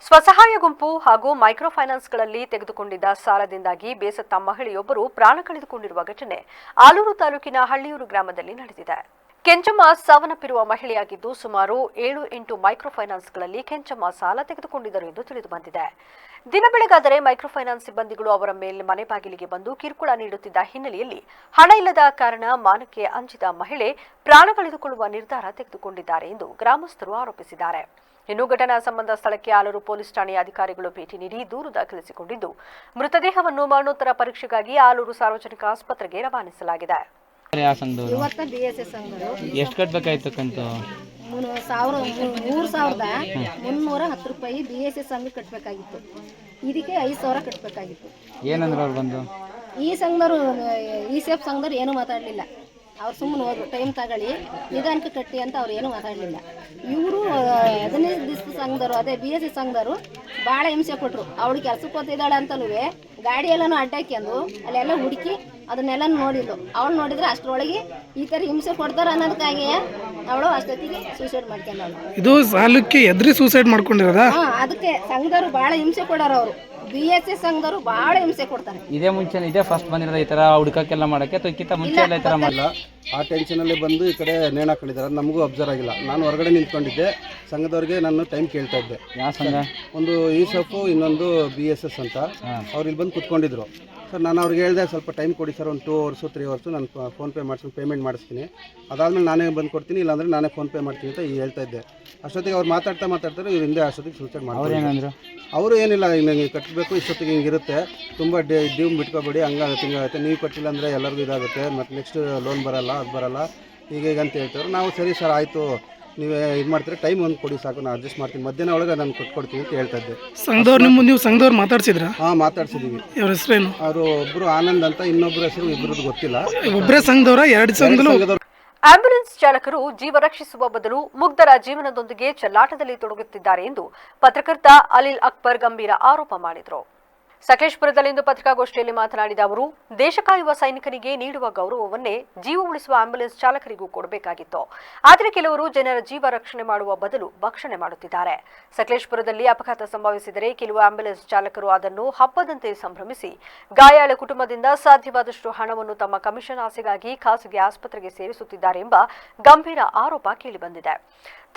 ಸ್ವಸಹಾಯ ಗುಂಪು ಹಾಗೂ ಮೈಕ್ರೋ ಫೈನಾನ್ಸ್ಗಳಲ್ಲಿ ತೆಗೆದುಕೊಂಡಿದ್ದ ಸಾಲದಿಂದಾಗಿ ಬೇಸತ್ತ ಮಹಿಳೆಯೊಬ್ಬರು ಪ್ರಾಣ ಕಳೆದುಕೊಂಡಿರುವ ಘಟನೆ ಆಲೂರು ತಾಲೂಕಿನ ಹಳ್ಳಿಯೂರು ಗ್ರಾಮದಲ್ಲಿ ನಡೆದಿದೆ. ಕೆಂಚಮ್ಮ ಸಾವನ್ನಪ್ಪಿರುವ ಮಹಿಳೆಯಾಗಿದ್ದು ಸುಮಾರು 7-8 ಮೈಕ್ರೋ ಫೈನಾನ್ಸ್ಗಳಲ್ಲಿ ಕೆಂಚಮ್ಮ ಸಾಲ ತೆಗೆದುಕೊಂಡಿದ್ದರು ಎಂದು ತಿಳಿದುಬಂದಿದೆ. ದಿನ ಬೆಳಗಾದರೆ ಮೈಕ್ರೋ ಫೈನಾನ್ಸ್ ಸಿಬ್ಬಂದಿಗಳು ಅವರ ಮೇಲೆ ಮನೆ ಬಾಗಿಲಿಗೆ ಬಂದು ಕಿರುಕುಳ ನೀಡುತ್ತಿದ್ದ ಹಿನ್ನೆಲೆಯಲ್ಲಿ ಹಣ ಇಲ್ಲದ ಕಾರಣ ಮಾನಕ್ಕೆ ಅಂಜಿದ ಮಹಿಳೆ ಪ್ರಾಣ ಕಳೆದುಕೊಳ್ಳುವ ನಿರ್ಧಾರ ತೆಗೆದುಕೊಂಡಿದ್ದಾರೆ ಎಂದು ಗ್ರಾಮಸ್ಥರು ಆರೋಪಿಸಿದ್ದಾರೆ. ಇನ್ನು ಘಟನಾ ಸಂಬಂಧ ಸ್ಥಳಕ್ಕೆ ಆಲೂರು ಪೊಲೀಸ್ ಠಾಣೆಯ ಅಧಿಕಾರಿಗಳು ಭೇಟಿ ನೀಡಿ ದೂರು ದಾಖಲಿಸಿಕೊಂಡಿದ್ದು ಮೃತದೇಹವನ್ನು ಮರಣೋತ್ತರ ಪರೀಕ್ಷೆಗಾಗಿ ಆಲೂರು ಸಾರ್ವಜನಿಕ ಆಸ್ಪತ್ರೆಗೆ ರವಾನಿಸಲಾಗಿದೆ. ಇವತ್ತ BSS ಸಂಘರು ಎಷ್ಟು ಕಟ್ಬೇಕಾಯ್ತು ಕಂತು? 3,310 ರೂಪಾಯಿ BSS ಸಂಘ ಕಟ್ಟಬೇಕಾಗಿತ್ತು. ಇದಕ್ಕೆ 5,000 ಕಟ್ಟಬೇಕಾಗಿತ್ತು. ಏನಂದ್ರೆ ಅವ್ರು ಬಂದು ಈ ಸಂಘದವರು ECF ಸಂಘದವ್ರು ಏನೂ ಮಾತಾಡಲಿಲ್ಲ. ಅವ್ರು ಸುಮ್ಮನೆ ಹೋದ್ರು, ಟೈಮ್ ತಗೊಳ್ಳಿ ನಿಧಾನಕ್ಕೆ ಕಟ್ಟಿ ಅಂತ ಅವ್ರು ಏನೂ ಮಾತಾಡಲಿಲ್ಲ. ಇವರು 15 ದಿವಸ ಸಂಘದವರು, ಅದೇ BSS ಸಂಘದವರು ಭಾಳ ಹಿಂಸೆ ಕೊಟ್ಟರು. ಅವಳು ಕೆಲಸಕ್ಕೆ ಹೋಗ್ತಿದ್ದಾಳೆ ಅಂತಲೂ ಗಾಡಿ ಎಲ್ಲನೂ ಅಡ್ಡಾಕ್ಯಂದು ಅಲ್ಲೆಲ್ಲ ಹುಡುಕಿ ಅದನ್ನೆಲ್ಲ ನೋಡಿದ್ಲು. ಅವಳು ನೋಡಿದ್ರೆ ಅಷ್ಟರೊಳಗೆ ಈ ಥರ ಹಿಂಸೆ ಕೊಡ್ತಾರೆ ಅನ್ನೋದಕ್ಕಾಗಿ ಅವಳು ಅಷ್ಟೊತ್ತಿಗೆ ಸೂಸೈಡ್ ಮಾಡ್ಕೊಂಡವಳು. ಇದು ಸಾಲಕ್ಕೆ ಎದ್ರಿ ಸೂಸೈಡ್ ಮಾಡ್ಕೊಂಡಿರೋದಾ? ಅದಕ್ಕೆ ಸಂಘದವರು ಭಾಳ ಹಿಂಸೆ ಕೊಡೋರು. ಅವರು BSS ಸಂಘದವರು ಭಾಳ ಹಿಂಸೆ ಕೊಡ್ತಾರೆ. ಇದೇ ಫಸ್ಟ್ ಬಂದಿರೋದು ಈ ಥರ ಹುಡುಕಕ್ಕೆಲ್ಲ ಮಾಡೋಕ್ಕೆ ಅಥವಾ ಇದಕ್ಕಿಂತ ಮುಂಚೆ ಎಲ್ಲ ಈ ಥರ ಮಾಡಲ್ಲ? ಆ ಟೆನ್ಷನಲ್ಲಿ ಬಂದು ಈ ಕಡೆ ನೇಣು ಹಾಕೊಂಡಿದ್ದಾರೆ. ನಮಗೂ ಅಬ್ಸರ್ವ್ ಆಗಿಲ್ಲ. ನಾನು ಹೊರಗಡೆ ನಿಂತ್ಕೊಂಡಿದ್ದೆ. ಸಂಘದವ್ರಿಗೆ ನಾನು ಟೈಮ್ ಕೇಳ್ತಾ ಇದ್ದೆ. ಯಾವ ಸಂಘ? ಒಂದು ESF, ಇನ್ನೊಂದು BSS ಅಂತ. ಅವ್ರು ಇಲ್ಲಿ ಬಂದು ಕುತ್ಕೊಂಡಿದ್ರು. ಸರ್ ನಾನು ಅವ್ರಿಗೆ ಹೇಳಿದೆ, ಸ್ವಲ್ಪ ಟೈಮ್ ಕೊಡಿ ಸರ್, ಒಂದು 2 hours 3 hours ನಾನು ಫೋನ್ಪೇ ಮಾಡಿಸ್ತೀನಿ, ಪೇಮೆಂಟ್ ಮಾಡಿಸ್ತೀನಿ, ಅದಾದಮೇಲೆ ನಾನೇ ಬಂದು ಕೊಡ್ತೀನಿ, ಇಲ್ಲಾಂದರೆ ನಾನೇ ಫೋನ್ಪೇ ಮಾಡ್ತೀನಿ ಅಂತ ಹೇಳ್ತಾ ಇದ್ದೆ. ಅಷ್ಟೊತ್ತಿಗೆ ಅವ್ರು ಮಾತಾಡ್ತಾರೆ ಇವ್ರು ಹಿಂದೆ ಅಷ್ಟೊತ್ತಿಗೆ ಸೂಸೈಡ್ ಮಾಡ್ತಾರೆ. ಅವರು ಏನಿಲ್ಲ, ಹಿಂಗೆ ಕಟ್ಟಬೇಕು, ಇಷ್ಟೊತ್ತಿಗೆ ಹಿಂಗಿರುತ್ತೆ, ತುಂಬ ಡ್ಯೂ ಬಿಟ್ಕೋಬೇಡಿ, ಹಂಗಾಗುತ್ತೆ ಹಿಂಗಾಗುತ್ತೆ, ನೀವು ಕಟ್ಟಿಲ್ಲ ಅಂದರೆ ಎಲ್ಲರಿಗೂ ಇದಾಗುತ್ತೆ, ಮತ್ತು ನೆಕ್ಸ್ಟ್ ಲೋನ್ ಬರಲ್ಲ, ಅದು ಬರಲ್ಲ, ಹೀಗೆ ಅಂತ ಹೇಳ್ತಾರೆ. ನಾವು ಸರಿ ಸರ್ ಆಯಿತು, ನೀವು ಇದು ಮಾಡ್ತೀರಿ, ಟೈಮ್ ಒಂದು ಕೊಡಿ ಸಾಕು, ನಾನು ಅಡ್ಜಸ್ಟ್ ಮಾಡ್ತೀನಿ, ಮಧ್ಯಾಹ್ನ ಒಳಗೆ ನಾನು ಕೊಟ್ಕೊಡ್ತೀನಿ ಅಂತ ಹೇಳ್ತಾ ಇದ್ದೆ. ನೀವು ಸಂಘದವ್ರು ಮಾತಾಡ್ಸಿದ್ರ? ಹಾಂ, ಮಾತಾಡ್ಸಿದ್ದೀವಿ. ಅವ್ರ ಹೆಸರೇನು? ಅವರು ಒಬ್ಬರು ಆನಂದ್ ಅಂತ, ಇನ್ನೊಬ್ಬರ ಹೆಸರು ಇಬ್ಬರದ್ದು ಗೊತ್ತಿಲ್ಲ. ಒಬ್ಬರೇ ಸಂಘದವರ? 2 ಸಂಘದವರು? ಆಂಬ್ಯುಲೆನ್ಸ್ ಚಾಲಕರು ಜೀವ ರಕ್ಷಿಸುವ ಬದಲು ಮುಗ್ಧರ ಜೀವನದೊಂದಿಗೆ ಚೆಲ್ಲಾಟದಲ್ಲಿ ತೊಡಗುತ್ತಿದ್ದಾರೆ ಎಂದು ಪತ್ರಕರ್ತ ಅಲಿಲ್ ಅಕ್ಬರ್ ಗಂಭೀರ ಆರೋಪ ಮಾಡಿದರು. ಸಕಲೇಶಪುರದಲ್ಲಿಂದು ಪತ್ರಿಕಾಗೋಷ್ಠಿಯಲ್ಲಿ ಮಾತನಾಡಿದ ಅವರು, ದೇಶ ಕಾಯುವ ಸೈನಿಕನಿಗೆ ನೀಡುವ ಗೌರವವನ್ನೇ ಜೀವ ಉಳಿಸುವ ಆಂಬ್ಯುಲೆನ್ಸ್ ಚಾಲಕರಿಗೂ ಕೊಡಬೇಕಾಗಿತ್ತು. ಆದರೆ ಕೆಲವರು ಜನರ ಜೀವ ರಕ್ಷಣೆ ಮಾಡುವ ಬದಲು ಭಕ್ಷಣೆ ಮಾಡುತ್ತಿದ್ದಾರೆ. ಸಕಲೇಶಪುರದಲ್ಲಿ ಅಪಘಾತ ಸಂಭವಿಸಿದರೆ ಕೆಲವು ಆಂಬ್ಯುಲೆನ್ಸ್ ಚಾಲಕರು ಅದನ್ನು ಹಬ್ಬದಂತೆ ಸಂಭ್ರಮಿಸಿ ಗಾಯಾಳ ಕುಟುಂಬದಿಂದ ಸಾಧ್ಯವಾದಷ್ಟು ಹಣವನ್ನು ತಮ್ಮ ಕಮಿಷನ್ ಆಸೆಗಾಗಿ ಖಾಸಗಿ ಆಸ್ಪತ್ರೆಗೆ ಸೇರಿಸುತ್ತಿದ್ದಾರೆ ಎಂಬ ಗಂಭೀರ ಆರೋಪ ಕೇಳಿಬಂದಿದೆ.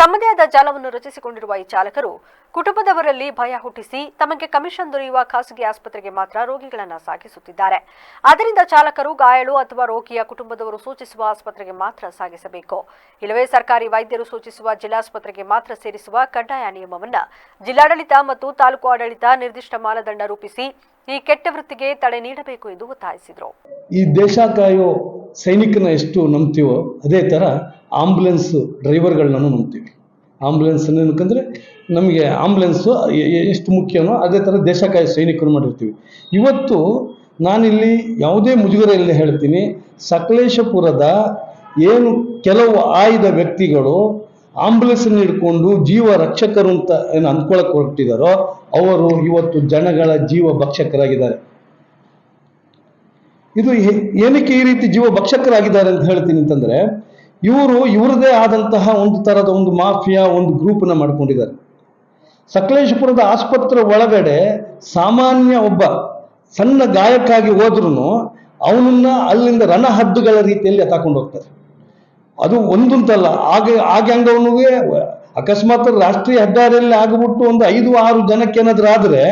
ತಮ್ಮದೇ ಆದ ಜಾಲವನ್ನು ರಚಿಸಿಕೊಂಡಿರುವ ಈ ಚಾಲಕರು ಕುಟುಂಬದವರಲ್ಲಿ ಭಯ ಹುಟ್ಟಿಸಿ ತಮಗೆ ಕಮಿಷನ್ ದೊರೆಯುವ ಖಾಸಗಿ ಆಸ್ಪತ್ರೆಗೆ ಮಾತ್ರ ರೋಗಿಗಳನ್ನು ಸಾಗಿಸುತ್ತಿದ್ದಾರೆ. ಆದ್ದರಿಂದ ಚಾಲಕರು ಗಾಯಾಳು ಅಥವಾ ರೋಗಿಯ ಕುಟುಂಬದವರು ಸೂಚಿಸುವ ಆಸ್ಪತ್ರೆಗೆ ಮಾತ್ರ ಸಾಗಿಸಬೇಕು. ಇಲ್ಲವೇ ಸರ್ಕಾರಿ ವೈದ್ಯರು ಸೂಚಿಸುವ ಜಿಲ್ಲಾಸ್ಪತ್ರೆಗೆ ಮಾತ್ರ ಸೇರಿಸುವ ಕಡ್ಡಾಯ ನಿಯಮವನ್ನು ಜಿಲ್ಲಾಡಳಿತ ಮತ್ತು ತಾಲೂಕು ಆಡಳಿತ ನಿರ್ದಿಷ್ಟ ಮಾನದಂಡ ರೂಪಿಸಿ ಈ ಕೆಟ್ಟ ವೃತ್ತಿಗೆ ತಡೆ ನೀಡಬೇಕು ಎಂದು ಒತ್ತಾಯಿಸಿದರು. ಈ ದೇಶ ಕಾಯೋ ಸೈನಿಕನ ಎಷ್ಟು ನಂಬ್ತೀವೋ ಅದೇ ಥರ ಆಂಬುಲೆನ್ಸ್ ಡ್ರೈವರ್ಗಳನ್ನೂ ನಂಬ್ತೀವಿ. ಆಂಬುಲೆನ್ಸ್ ಏನಕ್ಕಂದರೆ ನಮಗೆ ಆಂಬುಲೆನ್ಸು ಎಷ್ಟು ಮುಖ್ಯನೋ ಅದೇ ಥರ ದೇಶ ಕಾಯೋ ಸೈನಿಕರು ಮಾಡಿರ್ತೀವಿ. ಇವತ್ತು ನಾನಿಲ್ಲಿ ಯಾವುದೇ ಮುಜುಗರ ಇಲ್ಲದೆ ಹೇಳ್ತೀನಿ, ಸಕಲೇಶಪುರದ ಏನು ಕೆಲವು ಆಯ್ದ ವ್ಯಕ್ತಿಗಳು ಆಂಬುಲೆನ್ಸನ್ನು ಹಿಡ್ಕೊಂಡು ಜೀವ ರಕ್ಷಕರು ಅಂತ ಏನು ಅಂದ್ಕೊಳಕ್ಕೆ ಹೊರಟಿದ್ದಾರೋ ಅವರು ಇವತ್ತು ಜನಗಳ ಜೀವ ಭಕ್ಷಕರಾಗಿದ್ದಾರೆ. ಇದು ಏನಕ್ಕೆ ಈ ರೀತಿ ಜೀವ ಭಕ್ಷಕರಾಗಿದ್ದಾರೆ ಅಂತ ಹೇಳ್ತೀನಿ ಅಂತಂದ್ರೆ, ಇವರದೇ ಆದಂತಹ ಒಂದು ಥರದ ಒಂದು ಮಾಫಿಯಾ, ಒಂದು ಗ್ರೂಪ್ನ ಮಾಡ್ಕೊಂಡಿದ್ದಾರೆ. ಸಕಲೇಶಪುರದ ಆಸ್ಪತ್ರೆ ಒಳಗಡೆ ಸಾಮಾನ್ಯ ಒಬ್ಬ ಸಣ್ಣ ಗಾಯಕ್ಕಾಗಿ ಹೋದ್ರೂ ಅವನನ್ನ ಅಲ್ಲಿಂದ ರಣಹದ್ದುಗಳ ರೀತಿಯಲ್ಲಿ ಎತ್ತಾಕೊಂಡು ಹೋಗ್ತಾರೆ. ಅದು ಒಂದಂತಲ್ಲ, ಆಗಂಗವನಿಗೆ ಅಕಸ್ಮಾತ್ ರಾಷ್ಟ್ರೀಯ ಹೆದ್ದಾರಿಯಲ್ಲಿ ಆಗಿಬಿಟ್ಟು ಒಂದು 5-6 ಜನಕ್ಕೆ ಏನಾದ್ರೂ ಆದರೆ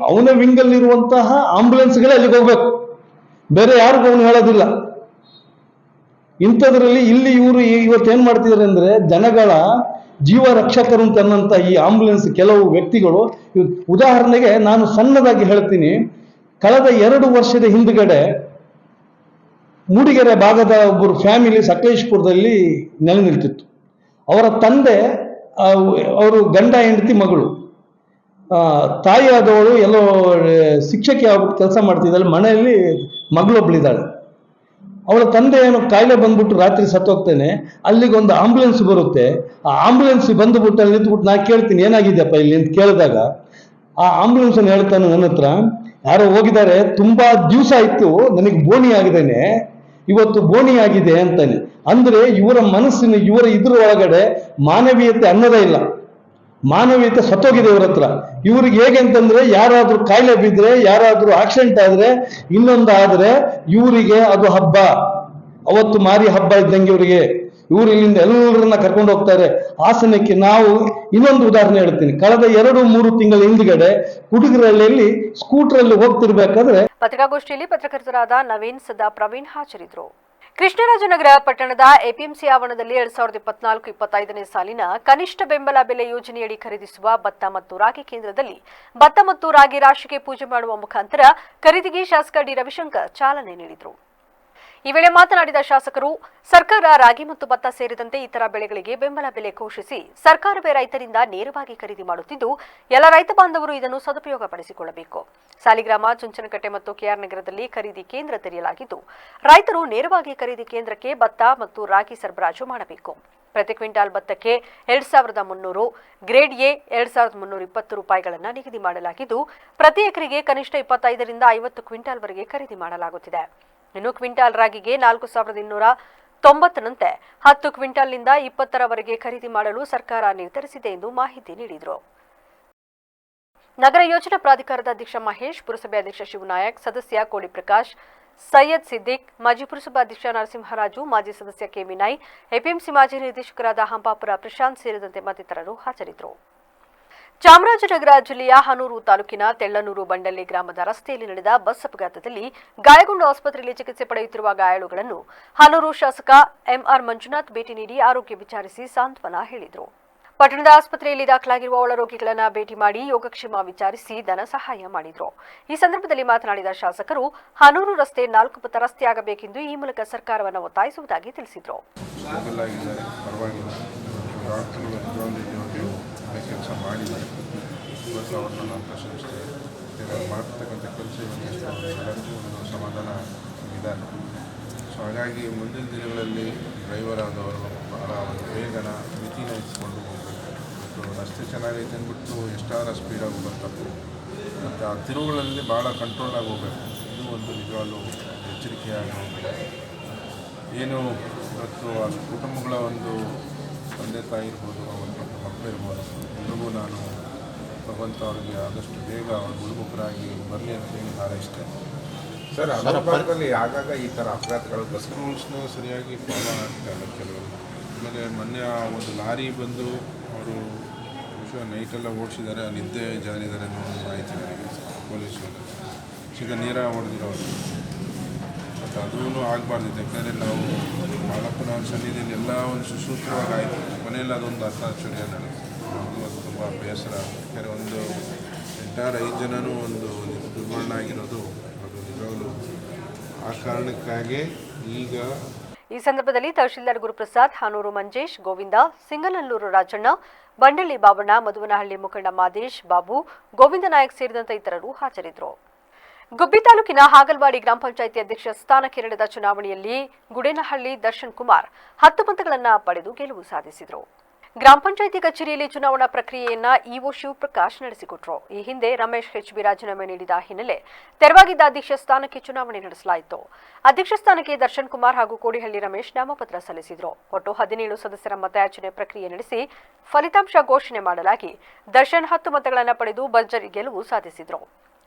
ಅವನ ವಿಂಗಲ್ಲಿರುವಂತಹ ಆಂಬುಲೆನ್ಸ್ಗಳೇ ಅಲ್ಲಿಗೆ ಹೋಗ್ಬೇಕು, ಬೇರೆ ಯಾರಿಗೂ ಅವನು ಹೇಳೋದಿಲ್ಲ. ಇಂಥದ್ರಲ್ಲಿ ಇಲ್ಲಿ ಇವರು ಇವತ್ತೇನ್ ಮಾಡ್ತಿದ್ದಾರೆ ಅಂದ್ರೆ, ಜನಗಳ ಜೀವ ರಕ್ಷಕರು ಅಂತನ್ನಂತ ಈ ಆಂಬುಲೆನ್ಸ್ ಕೆಲವು ವ್ಯಕ್ತಿಗಳು, ಉದಾಹರಣೆಗೆ ನಾನು ಸಣ್ಣದಾಗಿ ಹೇಳ್ತೀನಿ, ಕಳೆದ 2 ವರ್ಷದ ಹಿಂದ್ಗಡೆ ಮೂಡಿಗೆರೆ ಭಾಗದ ಒಬ್ಬರು ಫ್ಯಾಮಿಲಿ ಸಕಲೇಶಪುರದಲ್ಲಿ ನೆಲೆ ನಿಲ್ತಿತ್ತು. ಅವರ ತಂದೆ, ಅವರು ಗಂಡ ಹೆಂಡತಿ ಮಗಳು, ತಾಯಿಯಾದವಳು ಎಲ್ಲೋ ಶಿಕ್ಷಕಿ ಆಗ್ಬಿಟ್ಟು ಕೆಲಸ ಮಾಡ್ತಿದ್ದಾಳೆ, ಮನೆಯಲ್ಲಿ ಮಗಳೊಬ್ಳಿದ್ದಾಳೆ. ಅವಳ ತಂದೆ ಏನೋ ಕಾಯಿಲೆ ಬಂದ್ಬಿಟ್ಟು ರಾತ್ರಿ ಸತ್ತೋಗ್ತಾನೆ. ಅಲ್ಲಿಗೊಂದು ಆಂಬುಲೆನ್ಸ್ ಬರುತ್ತೆ. ಆ ಆಂಬುಲೆನ್ಸ್ ಬಂದ್ಬಿಟ್ಟು ಅಲ್ಲಿ ನಿಂತ್ಬಿಟ್ಟು ನಾ ಕೇಳ್ತೀನಿ ಏನಾಗಿದೆಯಪ್ಪ ಇಲ್ಲಿ ಅಂತ ಕೇಳಿದಾಗ ಆ ಆಂಬುಲೆನ್ಸ್ ಅನ್ನು ಹೇಳ್ತಾನೆ, ನನ್ನ ಹತ್ರ ಯಾರೋ ಹೋಗಿದ್ದಾರೆ, ತುಂಬಾ ದಿವಸ ಆಯ್ತು ನನಗೆ ಬೋಣಿ ಆಗಿದ್ದೇನೆ, ಇವತ್ತು ಬೋಣಿ ಆಗಿದೆ ಅಂತಾನೆ. ಅಂದ್ರೆ ಇವರ ಮನಸ್ಸಿನ ಇದ್ರ ಒಳಗಡೆ ಮಾನವೀಯತೆ ಅನ್ನೋದೇ ಇಲ್ಲ, ಮಾನವೀಯತೆ ಸತ್ತೋಗಿದೆ ಇವ್ರ ಹತ್ರ. ಇವ್ರಿಗೆ ಹೇಗೆ ಅಂತಂದ್ರೆ, ಯಾರಾದ್ರೂ ಕಾಯಿಲೆ ಬಿದ್ರೆ, ಯಾರಾದ್ರೂ ಆಕ್ಸಿಡೆಂಟ್ ಆದ್ರೆ, ಇನ್ನೊಂದಾದ್ರೆ ಇವರಿಗೆ ಅದು ಹಬ್ಬ, ಅವತ್ತು ಮಾರಿ ಹಬ್ಬ ಇದ್ದಂಗೆ ಇವರಿಗೆ. ಇವ್ರು ಇಲ್ಲಿಂದ ಎಲ್ಲರನ್ನ ಕರ್ಕೊಂಡು ಹೋಗ್ತಾರೆ ಹಾಸನಕ್ಕೆ. ನಾವು ಇನ್ನೊಂದು ಉದಾಹರಣೆ ಹೇಳ್ತೀನಿ, ಕಳೆದ 2-3 ತಿಂಗಳ ಹಿಂದ್ಗಡೆ ಕುಡುಗರಹಳ್ಳಿಯಲ್ಲಿ ಸ್ಕೂಟರ್ ಹೋಗ್ತಿರ್ಬೇಕಾದ್ರೆ ಪತ್ರಿಕಾಗೋಷ್ಠಿಯಲ್ಲಿ ಪತ್ರಕರ್ತರಾದ ನವೀನ್, ಸದಾ, ಪ್ರವೀಣ್ ಹಾಜರಿದ್ದರು. ಕೃಷ್ಣರಾಜನಗರ ಪಟ್ಟಣದ ಎಪಿಎಂಸಿ ಆವರಣದಲ್ಲಿ 2024-25ನೇ ಸಾಲಿನ ಕನಿಷ್ಠ ಬೆಂಬಲ ಬೆಲೆ ಯೋಜನೆಯಡಿ ಖರೀದಿಸುವ ಭತ್ತ ಮತ್ತು ರಾಗಿ ಕೇಂದ್ರದಲ್ಲಿ ಭತ್ತ ಮತ್ತು ರಾಗಿ ರಾಶಿಗೆ ಪೂಜೆ ಮಾಡುವ ಮುಖಾಂತರ ಖರೀದಿಗೆ ಶಾಸಕ ಡಿ ರವಿಶಂಕರ್ ಚಾಲನೆ ನೀಡಿದರು. ಈ ವೇಳೆ ಮಾತನಾಡಿದ ಶಾಸಕರು, ಸರ್ಕಾರ ರಾಗಿ ಮತ್ತು ಭತ್ತ ಸೇರಿದಂತೆ ಇತರ ಬೆಳೆಗಳಿಗೆ ಬೆಂಬಲ ಬೆಲೆ ಘೋಷಿಸಿ ಸರ್ಕಾರವೇ ರೈತರಿಂದ ನೇರವಾಗಿ ಖರೀದಿ ಮಾಡುತ್ತಿದ್ದು, ಎಲ್ಲ ರೈತ ಬಾಂಧವರು ಇದನ್ನು ಸದುಪಯೋಗಪಡಿಸಿಕೊಳ್ಳಬೇಕು. ಸಾಲಿಗ್ರಾಮ, ಚುಂಚನಕಟ್ಟೆ ಮತ್ತು ಕೆಆರ್ ನಗರದಲ್ಲಿ ಖರೀದಿ ಕೇಂದ್ರ ತೆರೆಯಲಾಗಿದ್ದು, ರೈತರು ನೇರವಾಗಿ ಖರೀದಿ ಕೇಂದ್ರಕ್ಕೆ ಭತ್ತ ಮತ್ತು ರಾಗಿ ಸರಬರಾಜು ಮಾಡಬೇಕು. ಪ್ರತಿ ಕ್ವಿಂಟಾಲ್ ಭತ್ತಕ್ಕೆ 2300, ಗ್ರೇಡ್ ಎ 2320 ರೂಪಾಯಿಗಳನ್ನು ನಿಗದಿ ಮಾಡಲಾಗಿದ್ದು, ಪ್ರತಿ ಎಕರೆಗೆ ಕನಿಷ್ಠ 25ರಿಂದ 50 ಕ್ವಿಂಟಾಲ್ ವರೆಗೆ ಖರೀದಿ ಮಾಡಲಾಗುತ್ತಿದೆ. ಇನ್ನು ಕ್ವಿಂಟಾಲ್ ರಾಗಿಗೆ 4290ನಂತೆ 10 ಕ್ವಿಂಟಾಲ್ನಿಂದ 20ರವರೆಗೆ ಖರೀದಿ ಮಾಡಲು ಸರ್ಕಾರ ನಿರ್ಧರಿಸಿದೆ ಎಂದು ಮಾಹಿತಿ ನೀಡಿದರು. ನಗರ ಯೋಜನಾ ಪ್ರಾಧಿಕಾರದ ಅಧ್ಯಕ್ಷ ಮಹೇಶ್, ಪುರಸಭೆ ಅಧ್ಯಕ್ಷ ಶಿವನಾಯಕ್, ಸದಸ್ಯ ಕೋಡಿ ಪ್ರಕಾಶ್, ಸೈಯದ್ ಸಿದ್ದಿಕ್, ಮಾಜಿ ಪುರಸಭಾಧ್ಯಕ್ಷ ನರಸಿಂಹರಾಜು, ಮಾಜಿ ಸದಸ್ಯ ಕೆ ವಿನಯ್, ಎಪಿಎಂಸಿ ಮಾಜಿ ನಿರ್ದೇಶಕರಾದ ಹಂಪಾಪುರ ಪ್ರಶಾಂತ್ ಸೇರಿದಂತೆ ಮತ್ತಿತರರು ಹಾಜರಿದ್ದರು. ಚಾಮರಾಜನಗರ ಜಿಲ್ಲೆಯ ಹನೂರು ತಾಲೂಕಿನ ತೆಳ್ಳನೂರು ಬಂಡಲ್ಲಿ ಗ್ರಾಮದ ರಸ್ತೆಯಲ್ಲಿ ನಡೆದ ಬಸ್ ಅಪಘಾತದಲ್ಲಿ ಗಾಯಗೊಂಡು ಆಸ್ಪತ್ರೆಯಲ್ಲಿ ಚಿಕಿತ್ಸೆ ಪಡೆಯುತ್ತಿರುವ ಗಾಯಾಳುಗಳನ್ನು ಹನೂರು ಶಾಸಕ ಎಂಆರ್ ಮಂಜುನಾಥ್ ಭೇಟಿ ನೀಡಿ ಆರೋಗ್ಯ ವಿಚಾರಿಸಿ ಸಾಂತ್ವನ ಹೇಳಿದರು. ಪಟ್ಟಣದ ಆಸ್ಪತ್ರೆಯಲ್ಲಿ ದಾಖಲಾಗಿರುವ ಒಳರೋಗಿಗಳನ್ನು ಭೇಟಿ ಮಾಡಿ ಯೋಗಕ್ಷೇಮ ವಿಚಾರಿಸಿ ಧನ ಸಹಾಯ ಮಾಡಿದರು. ಈ ಸಂದರ್ಭದಲ್ಲಿ ಮಾತನಾಡಿದ ಶಾಸಕರು, ಹನೂರು ರಸ್ತೆ 4 ಪಥ ರಸ್ತೆಯಾಗಬೇಕೆಂದು ಈ ಮೂಲಕ ಸರ್ಕಾರವನ್ನು ಒತ್ತಾಯಿಸುವುದಾಗಿ ತಿಳಿಸಿದರು. ಕೆಲಸ ಮಾಡಿದ್ದಾರೆ, ಇವತ್ತು ಅವ್ರನ್ನ ನಾನು ಪ್ರಶಂಸಿಸ್ತೇನೆ. ಮಾಡ್ತಕ್ಕಂಥ ಕೆಲಸ ಎಲ್ಲರಿಗೂ ಒಂದು ಸಮಾಧಾನ ಇದ್ದಾರೆ. ಸೊ ಹಾಗಾಗಿ ಮುಂದಿನ ದಿನಗಳಲ್ಲಿ ಡ್ರೈವರ್ ಆದವರು ಬಹಳ ಒಂದು ಬೇಗನ ಮಿತಿನ ಇಟ್ಕೊಂಡು ಹೋಗಬೇಕು. ಇವತ್ತು ರಸ್ತೆ ಚೆನ್ನಾಗೈತೆ ಅಂದ್ಬಿಟ್ಟು ಎಷ್ಟಾರ ಸ್ಪೀಡಾಗಿ ಹೋಗೋದು ತಪ್ಪು. ಮತ್ತು ಮತ್ತು ಆ ತಿರುವುಗಳಲ್ಲಿ ಭಾಳ ಕಂಟ್ರೋಲಾಗಿ ಹೋಗಬೇಕು. ಇದು ಒಂದು ನಿಜವಾಗ್ಲೂ ಎಚ್ಚರಿಕೆಯಾಗಿ ಹೋಗಬೇಕು. ಏನು ಇವತ್ತು ಆ ಕುಟುಂಬಗಳ ಒಂದು ತಂದೆ ತಾಯಿ ಇರ್ಬೋದು, ಒಂದು ಮಕ್ಕಳಿರ್ಬೋದು, ಎಲ್ಲರಿಗೂ ನಾನು ಭಗವಂತ ಅವರಿಗೆ ಆದಷ್ಟು ಬೇಗ ಅವರು ಗುಣಮುಖರಾಗಿ ಬರಲಿ ಅಂತ ಹೇಳಿ ಹಾರೈಸ್ತೇನೆ. ಸರ್, ಅಪಘಾತದಲ್ಲಿ ಆಗಾಗ ಈ ಥರ ಅಪಘಾತಗಳು ಬಸ್ ರೂಲ್ಸ್ನ ಸರಿಯಾಗಿ ಫಾಲೋ ಆಗ್ತಾ ಇಲ್ಲ ಕೆಲವರು. ಆಮೇಲೆ ಮೊನ್ನೆ ಒಂದು ಲಾರಿ ಬಂದು ಅವರು ಬಹುಶಃ ನೈಟೆಲ್ಲ ಓಡಿಸಿದ್ದಾರೆ, ನಿದ್ದೆ ಜಾರಿದ್ದಾರೆ ಅನ್ನೋ ಒಂದು ಮಾಹಿತಿ ನನಗೆ ಪೊಲೀಸರು. ಈಗ ನೇರ ಹೊಡೆದಿರೋರು, ಮತ್ತು ಅದೂ ಆಗಬಾರ್ದಿತ್ತು. ಯಾಕಂದರೆ ನಾವು ಮಾಳಪ್ಪನ ಸನ್ನಿಧಿಯಲ್ಲಿ ಎಲ್ಲ ಒಂದು ಸುಸೂತ್ರವಾಗಿ ಆಯಿತು, ಮನೆಯಲ್ಲಿ ಅದೊಂದು ಅರ್ಥಾಚರ್ಯ ನಡೆಯಿತು. ಅದು ತುಂಬ ಬೇಸರ. ಯಾಕಂದರೆ ಒಂದು ಎಂಟಾರು 5 ಜನನೂ ಒಂದು ದುರ್ಮರಣ ಆಗಿರೋದು ಅದು ನಿಜವಾಗಲೂ ಆ ಕಾರಣಕ್ಕಾಗಿ ಈಗ. ಈ ಸಂದರ್ಭದಲ್ಲಿ ತಹಶೀಲ್ದಾರ್ ಗುರುಪ್ರಸಾದ್, ಹಾನೂರು ಮಂಜೇಶ್, ಗೋವಿಂದ, ಸಿಂಗನಲ್ಲೂರು ರಾಜಣ್ಣ, ಬಂಡಳ್ಳಿ ಬಾಬಣ್ಣ, ಮಧುವನಹಳ್ಳಿ ಮುಖಂಡ ಮಾದೇಶ್, ಬಾಬು, ಗೋವಿಂದ ನಾಯಕ್ ಸೇರಿದಂತೆ ಇತರರು ಹಾಜರಿದ್ದರು. ಗುಬ್ಬಿ ತಾಲೂಕಿನ ಹಾಗಲವಾಡಿ ಗ್ರಾಮ ಪಂಚಾಯಿತಿ ಅಧ್ಯಕ್ಷ ಸ್ಥಾನಕ್ಕೆ ನಡೆದ ಚುನಾವಣೆಯಲ್ಲಿ ಗುಡೇನಹಳ್ಳಿ ದರ್ಶನ್ ಕುಮಾರ್ 10 ಮತಗಳನ್ನು ಪಡೆದು ಗೆಲುವು ಸಾಧಿಸಿದರು. ಗ್ರಾಮ ಪಂಚಾಯಿತಿ ಕಚೇರಿಯಲ್ಲಿ ಚುನಾವಣಾ ಪ್ರಕ್ರಿಯೆಯನ್ನ ಇಒ ಶಿವಪ್ರಕಾಶ್ ನಡೆಸಿಕೊಟ್ಟರು. ಈ ಹಿಂದೆ ರಮೇಶ್ HB ರಾಜೀನಾಮೆ ನೀಡಿದ ಹಿನ್ನೆಲೆ ತೆರವಾಗಿದ್ದ ಅಧ್ಯಕ್ಷ ಸ್ಥಾನಕ್ಕೆ ಚುನಾವಣೆ ನಡೆಸಲಾಯಿತು. ಅಧ್ಯಕ್ಷ ಸ್ಥಾನಕ್ಕೆ ದರ್ಶನ್ ಕುಮಾರ್ ಹಾಗೂ ಕೋಡಿಹಳ್ಳಿ ರಮೇಶ್ ನಾಮಪತ್ರ ಸಲ್ಲಿಸಿದರು. ಒಟ್ಟು 17 ಸದಸ್ಯರ ಮತಯಾಚನೆ ಪ್ರಕ್ರಿಯೆ ನಡೆಸಿ ಫಲಿತಾಂಶ ಘೋಷಣೆ ಮಾಡಲಾಗಿ ದರ್ಶನ್ 10 ಮತಗಳನ್ನು ಪಡೆದು ಭರ್ಜರಿ ಗೆಲುವು ಸಾಧಿಸಿದರು.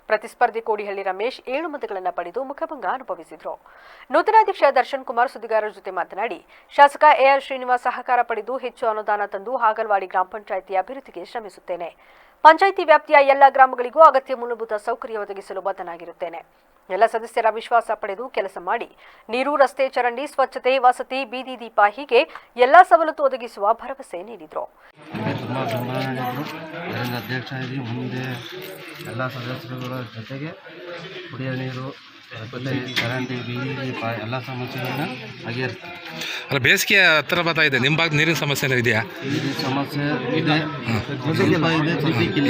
ಪ್ರತಿಸ್ಪರ್ಧಿ ಕೋಡಿಹಳ್ಳಿ ರಮೇಶ್ 7 ಮತಗಳನ್ನು ಪಡೆದು ಮುಖಭಂಗ ಅನುಭವಿಸಿದರು. ನೂತನ ಅಧ್ಯಕ್ಷ ದರ್ಶನ್ ಕುಮಾರ್ ಸುದ್ದಿಗಾರರ ಜೊತೆ ಮಾತನಾಡಿ, ಶಾಸಕ AR ಶ್ರೀನಿವಾಸ್ ಸಹಕಾರ ಪಡೆದು ಹೆಚ್ಚು ಅನುದಾನ ತಂದು ಹಾಗಲವಾಡಿ ಗ್ರಾಮ ಪಂಚಾಯಿತಿ ಅಭಿವೃದ್ಧಿಗೆ ಶ್ರಮಿಸುತ್ತೇನೆ. ಪಂಚಾಯಿತಿ ವ್ಯಾಪ್ತಿಯ ಎಲ್ಲ ಗ್ರಾಮಗಳಿಗೂ ಅಗತ್ಯ ಮೂಲಭೂತ ಸೌಕರ್ಯ ಒದಗಿಸಲು ಬದ್ಧನಾಗಿರುತ್ತೇನೆ. ಎಲ್ಲ ಸದಸ್ಯರ ವಿಶ್ವಾಸ ಪಡೆದು ಕೆಲಸ ಮಾಡಿ ನೀರು, ರಸ್ತೆ, ಚರಂಡಿ, ಸ್ವಚ್ಛತೆ, ವಸತಿ, ಬೀದಿ ದೀಪ ಹೀಗೆ ಎಲ್ಲ ಸವಲತ್ತು ಒದಗಿಸುವ ಭರವಸೆ ನೀಡಿದರು. ಅಧ್ಯಕ್ಷ ಮುಂದೆ ಎಲ್ಲ ಸದಸ್ಯರುಗಳ ಜೊತೆಗೆ ಕುಡಿಯುವ ನೀರು, ಚರಂಡಿ, ಬೀದಿ ದೀಪ ಎಲ್ಲ ಸಮಸ್ಯೆಗಳನ್ನ ಬಗೆಹರಿಸ್ತೀವಿ. ಅಲ್ಲ, ಬೇಸಿಗೆ ಹತ್ತಿರ ಬರ್ತಾ ಇದೆ, ನಿಮ್ಮ ಭಾಗದ ನೀರಿನ ಸಮಸ್ಯೆ ಇದೆಯಾ? ನೀರಿನ ಸಮಸ್ಯೆ ಇದೆ.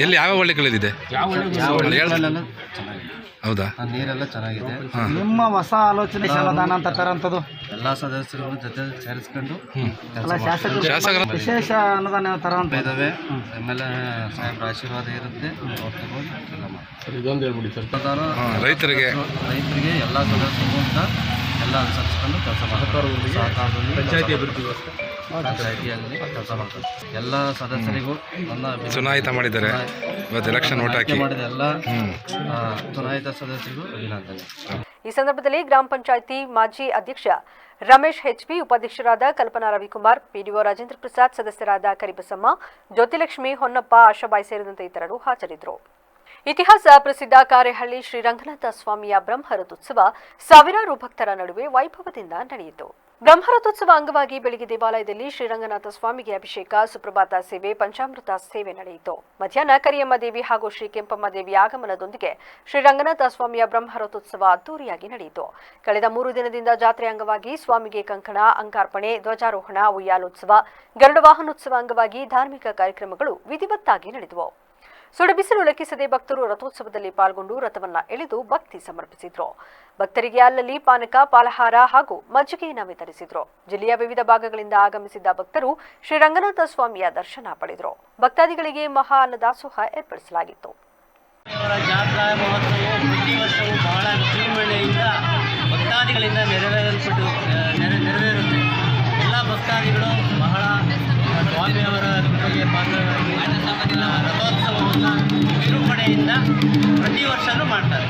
ಎಲ್ಲಿ ಯಾವ ಹಳ್ಳಿಗಳಿದೆ? ಚೆನ್ನಾಗಿದೆ. ಹೌದಾ? ನೀರೆಲ್ಲ ಚೆನ್ನಾಗಿದೆ. ನಿಮ್ಮ ಹೊಸ ಆಲೋಚನೆ ಅನುದಾನ ಅಂತ ತರಂಥದ್ದು ಎಲ್ಲ ಸದಸ್ಯರುಗಳ ಜೊತೆ ಸೇರಿಸ್ಕೊಂಡು ಶಾಸಕರ ವಿಶೇಷ ಅನುದಾನ ತರಂತ ಇದ್ದಾವೆ. ಆಮೇಲೆ ಸಾಹೇಬ್ರ ಆಶೀರ್ವಾದ ಇರುತ್ತೆ. ಇದೊಂದು ಹೇಳ್ಬಿಡಿ ಸರ್. ರೈತರಿಗೆ ಎಲ್ಲ ಸದಸ್ಯರು ಅಂತ ಎಲ್ಲ ಅನುಸರಿಸ್ಕೊಂಡು ಕೆಲಸ ಮಾಡ್ತಾರೆ. ಸಹಕಾರದಲ್ಲಿ ಪಂಚಾಯತಿ ಆಗಲಿ ಕೆಲಸ ಮಾಡ್ತಾರೆ. ಎಲ್ಲ ಸದಸ್ಯರಿಗೂ ಚುನಾಯಿತ ಮಾಡಿದ್ದಾರೆ. ಇವತ್ತು ಎಲೆಕ್ಷನ್ ಓಟ್ ಹಾಕಿ ಮಾಡಿದ ಎಲ್ಲ ಚುನಾಯಿತ ಸದಸ್ಯರಿಗೂ ಅಭಿನಂದನೆ. ಈ ಸಂದರ್ಭದಲ್ಲಿ ಗ್ರಾಮ ಪಂಚಾಯಿತಿ ಮಾಜಿ ಅಧ್ಯಕ್ಷ ರಮೇಶ್ HB, ಉಪಾಧ್ಯಕ್ಷರಾದ ಕಲ್ಪನಾ ರವಿಕುಮಾರ್, PDO ರಾಜೇಂದ್ರ ಪ್ರಸಾದ್, ಸದಸ್ಯರಾದ ಕರಿಬಸಮ್ಮ, ಜ್ಯೋತಿಲಕ್ಷ್ಮಿ, ಹೊನ್ನಪ್ಪ, ಆಶಾಬಾಯಿ ಸೇರಿದಂತೆ ಇತರರು ಹಾಜರಿದ್ದರು. ಇತಿಹಾಸ ಪ್ರಸಿದ್ಧ ಕಾರೆಹಳ್ಳಿ ಶ್ರೀ ರಂಗನಾಥ ಸ್ವಾಮಿಯ ಬ್ರಹ್ಮರಥೋತ್ಸವ ಸಾವಿರಾರು ಭಕ್ತರ ನಡುವೆ ವೈಭವದಿಂದ ನಡೆಯಿತು. ಬ್ರಹ್ಮರಥೋತ್ಸವ ಅಂಗವಾಗಿ ಬೆಳಗ್ಗೆ ದೇವಾಲಯದಲ್ಲಿ ಶ್ರೀರಂಗನಾಥ ಸ್ವಾಮಿಗೆ ಅಭಿಷೇಕ, ಸುಪ್ರಭಾತ ಸೇವೆ, ಪಂಚಾಮೃತ ಸೇವೆ ನಡೆಯಿತು. ಮಧ್ಯಾಹ್ನ ಕರಿಯಮ್ಮ ದೇವಿ ಹಾಗೂ ಶ್ರೀ ಕೆಂಪಮ್ಮ ದೇವಿ ಆಗಮನದೊಂದಿಗೆ ಶ್ರೀರಂಗನಾಥ ಸ್ವಾಮಿಯ ಬ್ರಹ್ಮರಥೋತ್ಸವ ಅದ್ದೂರಿಯಾಗಿ ನಡೆಯಿತು. ಕಳೆದ 3 ದಿನದಿಂದ ಜಾತ್ರೆ ಅಂಗವಾಗಿ ಸ್ವಾಮಿಗೆ ಕಂಕಣ, ಅಂಕಾರ್ಪಣೆ, ಧ್ವಜಾರೋಹಣ, ಉಯ್ಯಾಲೋತ್ಸವ, ಗರುಡ ವಾಹನೋತ್ಸವ ಅಂಗವಾಗಿ ಧಾರ್ಮಿಕ ಕಾರ್ಯಕ್ರಮಗಳು ವಿಧಿವತ್ತಾಗಿ ನಡೆದವು. ಸುಡಬಿಸಿಲು ಲೆಕ್ಕಿಸದೆ ಭಕ್ತರು ರಥೋತ್ಸವದಲ್ಲಿ ಪಾಲ್ಗೊಂಡು ರಥವನ್ನ ಎಳೆದು ಭಕ್ತಿ ಸಮರ್ಪಿಸಿದ್ರು. ಭಕ್ತರಿಗೆ ಅಲ್ಲಲ್ಲಿ ಪಾನಕ, ಪಾಲಹಾರ ಹಾಗೂ ಮಜ್ಜಿಗೆಯನ್ನು ವಿತರಿಸಿದ್ರು. ಜಿಲ್ಲೆಯ ವಿವಿಧ ಭಾಗಗಳಿಂದ ಆಗಮಿಸಿದ್ದ ಭಕ್ತರು ಶ್ರೀರಂಗನಾಥ ಸ್ವಾಮಿಯ ದರ್ಶನ ಪಡೆದರು. ಭಕ್ತಾದಿಗಳಿಗೆ ಮಹಾ ಅನ್ನದಾಸೋಹ ಏರ್ಪಡಿಸಲಾಗಿತ್ತು. ಜಾತ್ರಾ ಮಹೋತ್ಸವವು ಪ್ರತಿ ವರ್ಷವೂ ಬಹಳ ವಿಜೃಂಭಣೆಯಿಂದ ಭಕ್ತಾದಿಗಳಿಂದ ನೆರವೇರುತ್ತೆ. ಎಲ್ಲ ಭಕ್ತಾದಿಗಳು ಬಹಳ ಸ್ವಾಮಿಯವರ ಕೃಪೆಗೆ ಪಾತ್ರರಾಗಿ ರಥೋತ್ಸವವನ್ನು ವಿಜೃಂಭಣೆಯಿಂದ ಪ್ರತಿ ವರ್ಷವೂ ಮಾಡ್ತಾರೆ.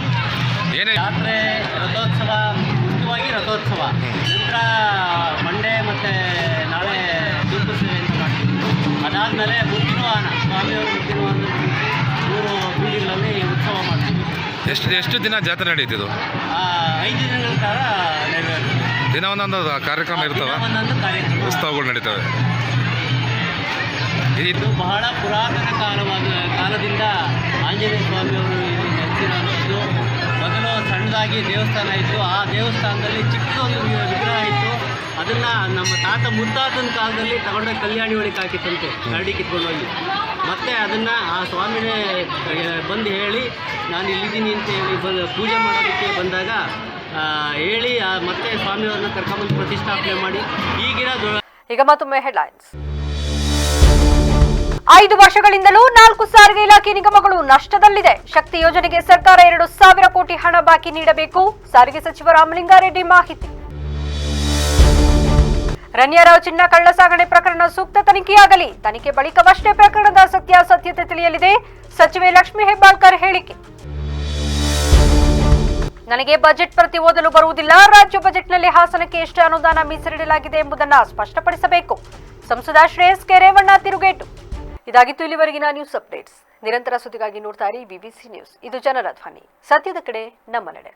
ಜಾತ್ರೆ, ರಥೋತ್ಸವ, ಮುಖ್ಯವಾಗಿ ರಥೋತ್ಸವ, ನಂತರ ಮಂಡೇ ಮತ್ತು ನಾಳೆ ದೀಪ ಸೇವೆ ಅಂತ ಮಾಡ್ತೀವಿ. ಅದಾದಮೇಲೆ ಮುಂದಿನ ವಾಹನ, ಸ್ವಾಮಿಯವರು ಮುಂದಿನ ವಾಹನ 3 ಬೀದಿಗಳಲ್ಲಿ ಉತ್ಸವ ಮಾಡ್ತೀವಿ. ಎಷ್ಟು ದಿನ ಜಾತ್ರೆ ನಡೆಯುತ್ತಿದ್ದು? 5 ದಿನಗಳ ಕಾಲ ನೆರವೇರುತ್ತೆ. ದಿನ ಒಂದೊಂದು ಕಾರ್ಯಕ್ರಮ ಇರ್ತವೆ, ಒಂದೊಂದು ಕಾರ್ಯಕ್ರಮ, ಉತ್ಸವಗಳು ನಡೀತವೆ. ಇದು ಬಹಳ ಪುರಾತನ ಕಾಲದಿಂದ ಆಂಜನೇಯ ಸ್ವಾಮಿಯವರು ಇಲ್ಲಿ ನೆಲೆಸಿರೋದು. ಮೊದಲು ಸಣ್ಣದಾಗಿ ದೇವಸ್ಥಾನ ಇತ್ತು. ಆ ದೇವಸ್ಥಾನದಲ್ಲಿ ಚಿಕ್ಕದೊಂದು ವಿಗ್ರಹ ಇತ್ತು. ಅದನ್ನು ನಮ್ಮ ತಾತ ಮುತ್ತಾತನ ಕಾಲದಲ್ಲಿ ತಗೊಂಡೋಗಿ ಕಲ್ಯಾಣಿ ಒಳಗೆ ಹಾಕಿತ್ತಂತೆ, ಕರಡಿ ಕಿತ್ಕೊಂಡೋಗಿ. ಮತ್ತೆ ಅದನ್ನು ಆ ಸ್ವಾಮಿನೇ ಬಂದು ಹೇಳಿ ನಾನು ಇಲ್ಲಿದ್ದೀನಿ ಅಂತ ಹೇಳಿ ಪೂಜೆ ಮಾಡೋದಕ್ಕೆ ಬಂದಾಗ ಹೇಳಿ ಮತ್ತೆ ಸ್ವಾಮಿಯವ್ರನ್ನ ಕರ್ಕೊಂಬಂದು ಪ್ರತಿಷ್ಠಾಪನೆ ಮಾಡಿ ಈಗಿನ. ಈಗ ಮತ್ತೊಮ್ಮೆ ಹೆಡ್ಲೈನ್ಸ್. 5 ವರ್ಷಗಳಿಂದಲೂ 4 ಸಾರಿಗೆ ಇಲಾಖೆ ನಿಗಮಗಳು ನಷ್ಟದಲ್ಲಿದೆ. ಶಕ್ತಿ ಯೋಜನೆಗೆ ಸರ್ಕಾರ 2,000 ಕೋಟಿ ಹಣ ಬಾಕಿ ನೀಡಬೇಕು. ಸಾರಿಗೆ ಸಚಿವ ರಾಮಲಿಂಗಾರೆಡ್ಡಿ ಮಾಹಿತಿ. ರಣ್ಯರಾವ್ ಚಿನ್ನ ಕಳ್ಳಸಾಗಣೆ ಪ್ರಕರಣ ಸೂಕ್ತ ತನಿಖೆಯಾಗಲಿ. ತನಿಖೆ ಬಳಿಕವಷ್ಟೇ ಪ್ರಕರಣದ ಸತ್ಯಾಸತ್ಯತೆ ತಿಳಿಯಲಿದೆ. ಸಚಿವೆ ಲಕ್ಷ್ಮೀ ಹೆಬ್ಬಾಳ್ಕರ್ ಹೇಳಿಕೆ. ನನಗೆ ಬಜೆಟ್ ಪ್ರತಿ ಓದಲು ಬರುವುದಿಲ್ಲ. ರಾಜ್ಯ ಬಜೆಟ್ನಲ್ಲಿ ಹಾಸನಕ್ಕೆ ಎಷ್ಟು ಅನುದಾನ ಮೀಸಲಿಡಲಾಗಿದೆ ಎಂಬುದನ್ನು ಸ್ಪಷ್ಟಪಡಿಸಬೇಕು. ಸಂಸದ ಶ್ರೇಯಸ್ ಕೆ ರೇವಣ್ಣ ತಿರುಗೇಟು. ಇದಾಗಿತ್ತು ಇಲ್ಲಿವರೆಗಿನ ನ್ಯೂಸ್ ಅಪ್ಡೇಟ್ಸ್. ನಿರಂತರ ಸುದ್ದಿಗಾಗಿ ನೋಡ್ತಾ ಇರಿ BBC ನ್ಯೂಸ್. ಇದು ಜನರ ಧ್ವನಿ. ಸತ್ಯದ ಕಡೆ ನಮ್ಮ ನಡೆ.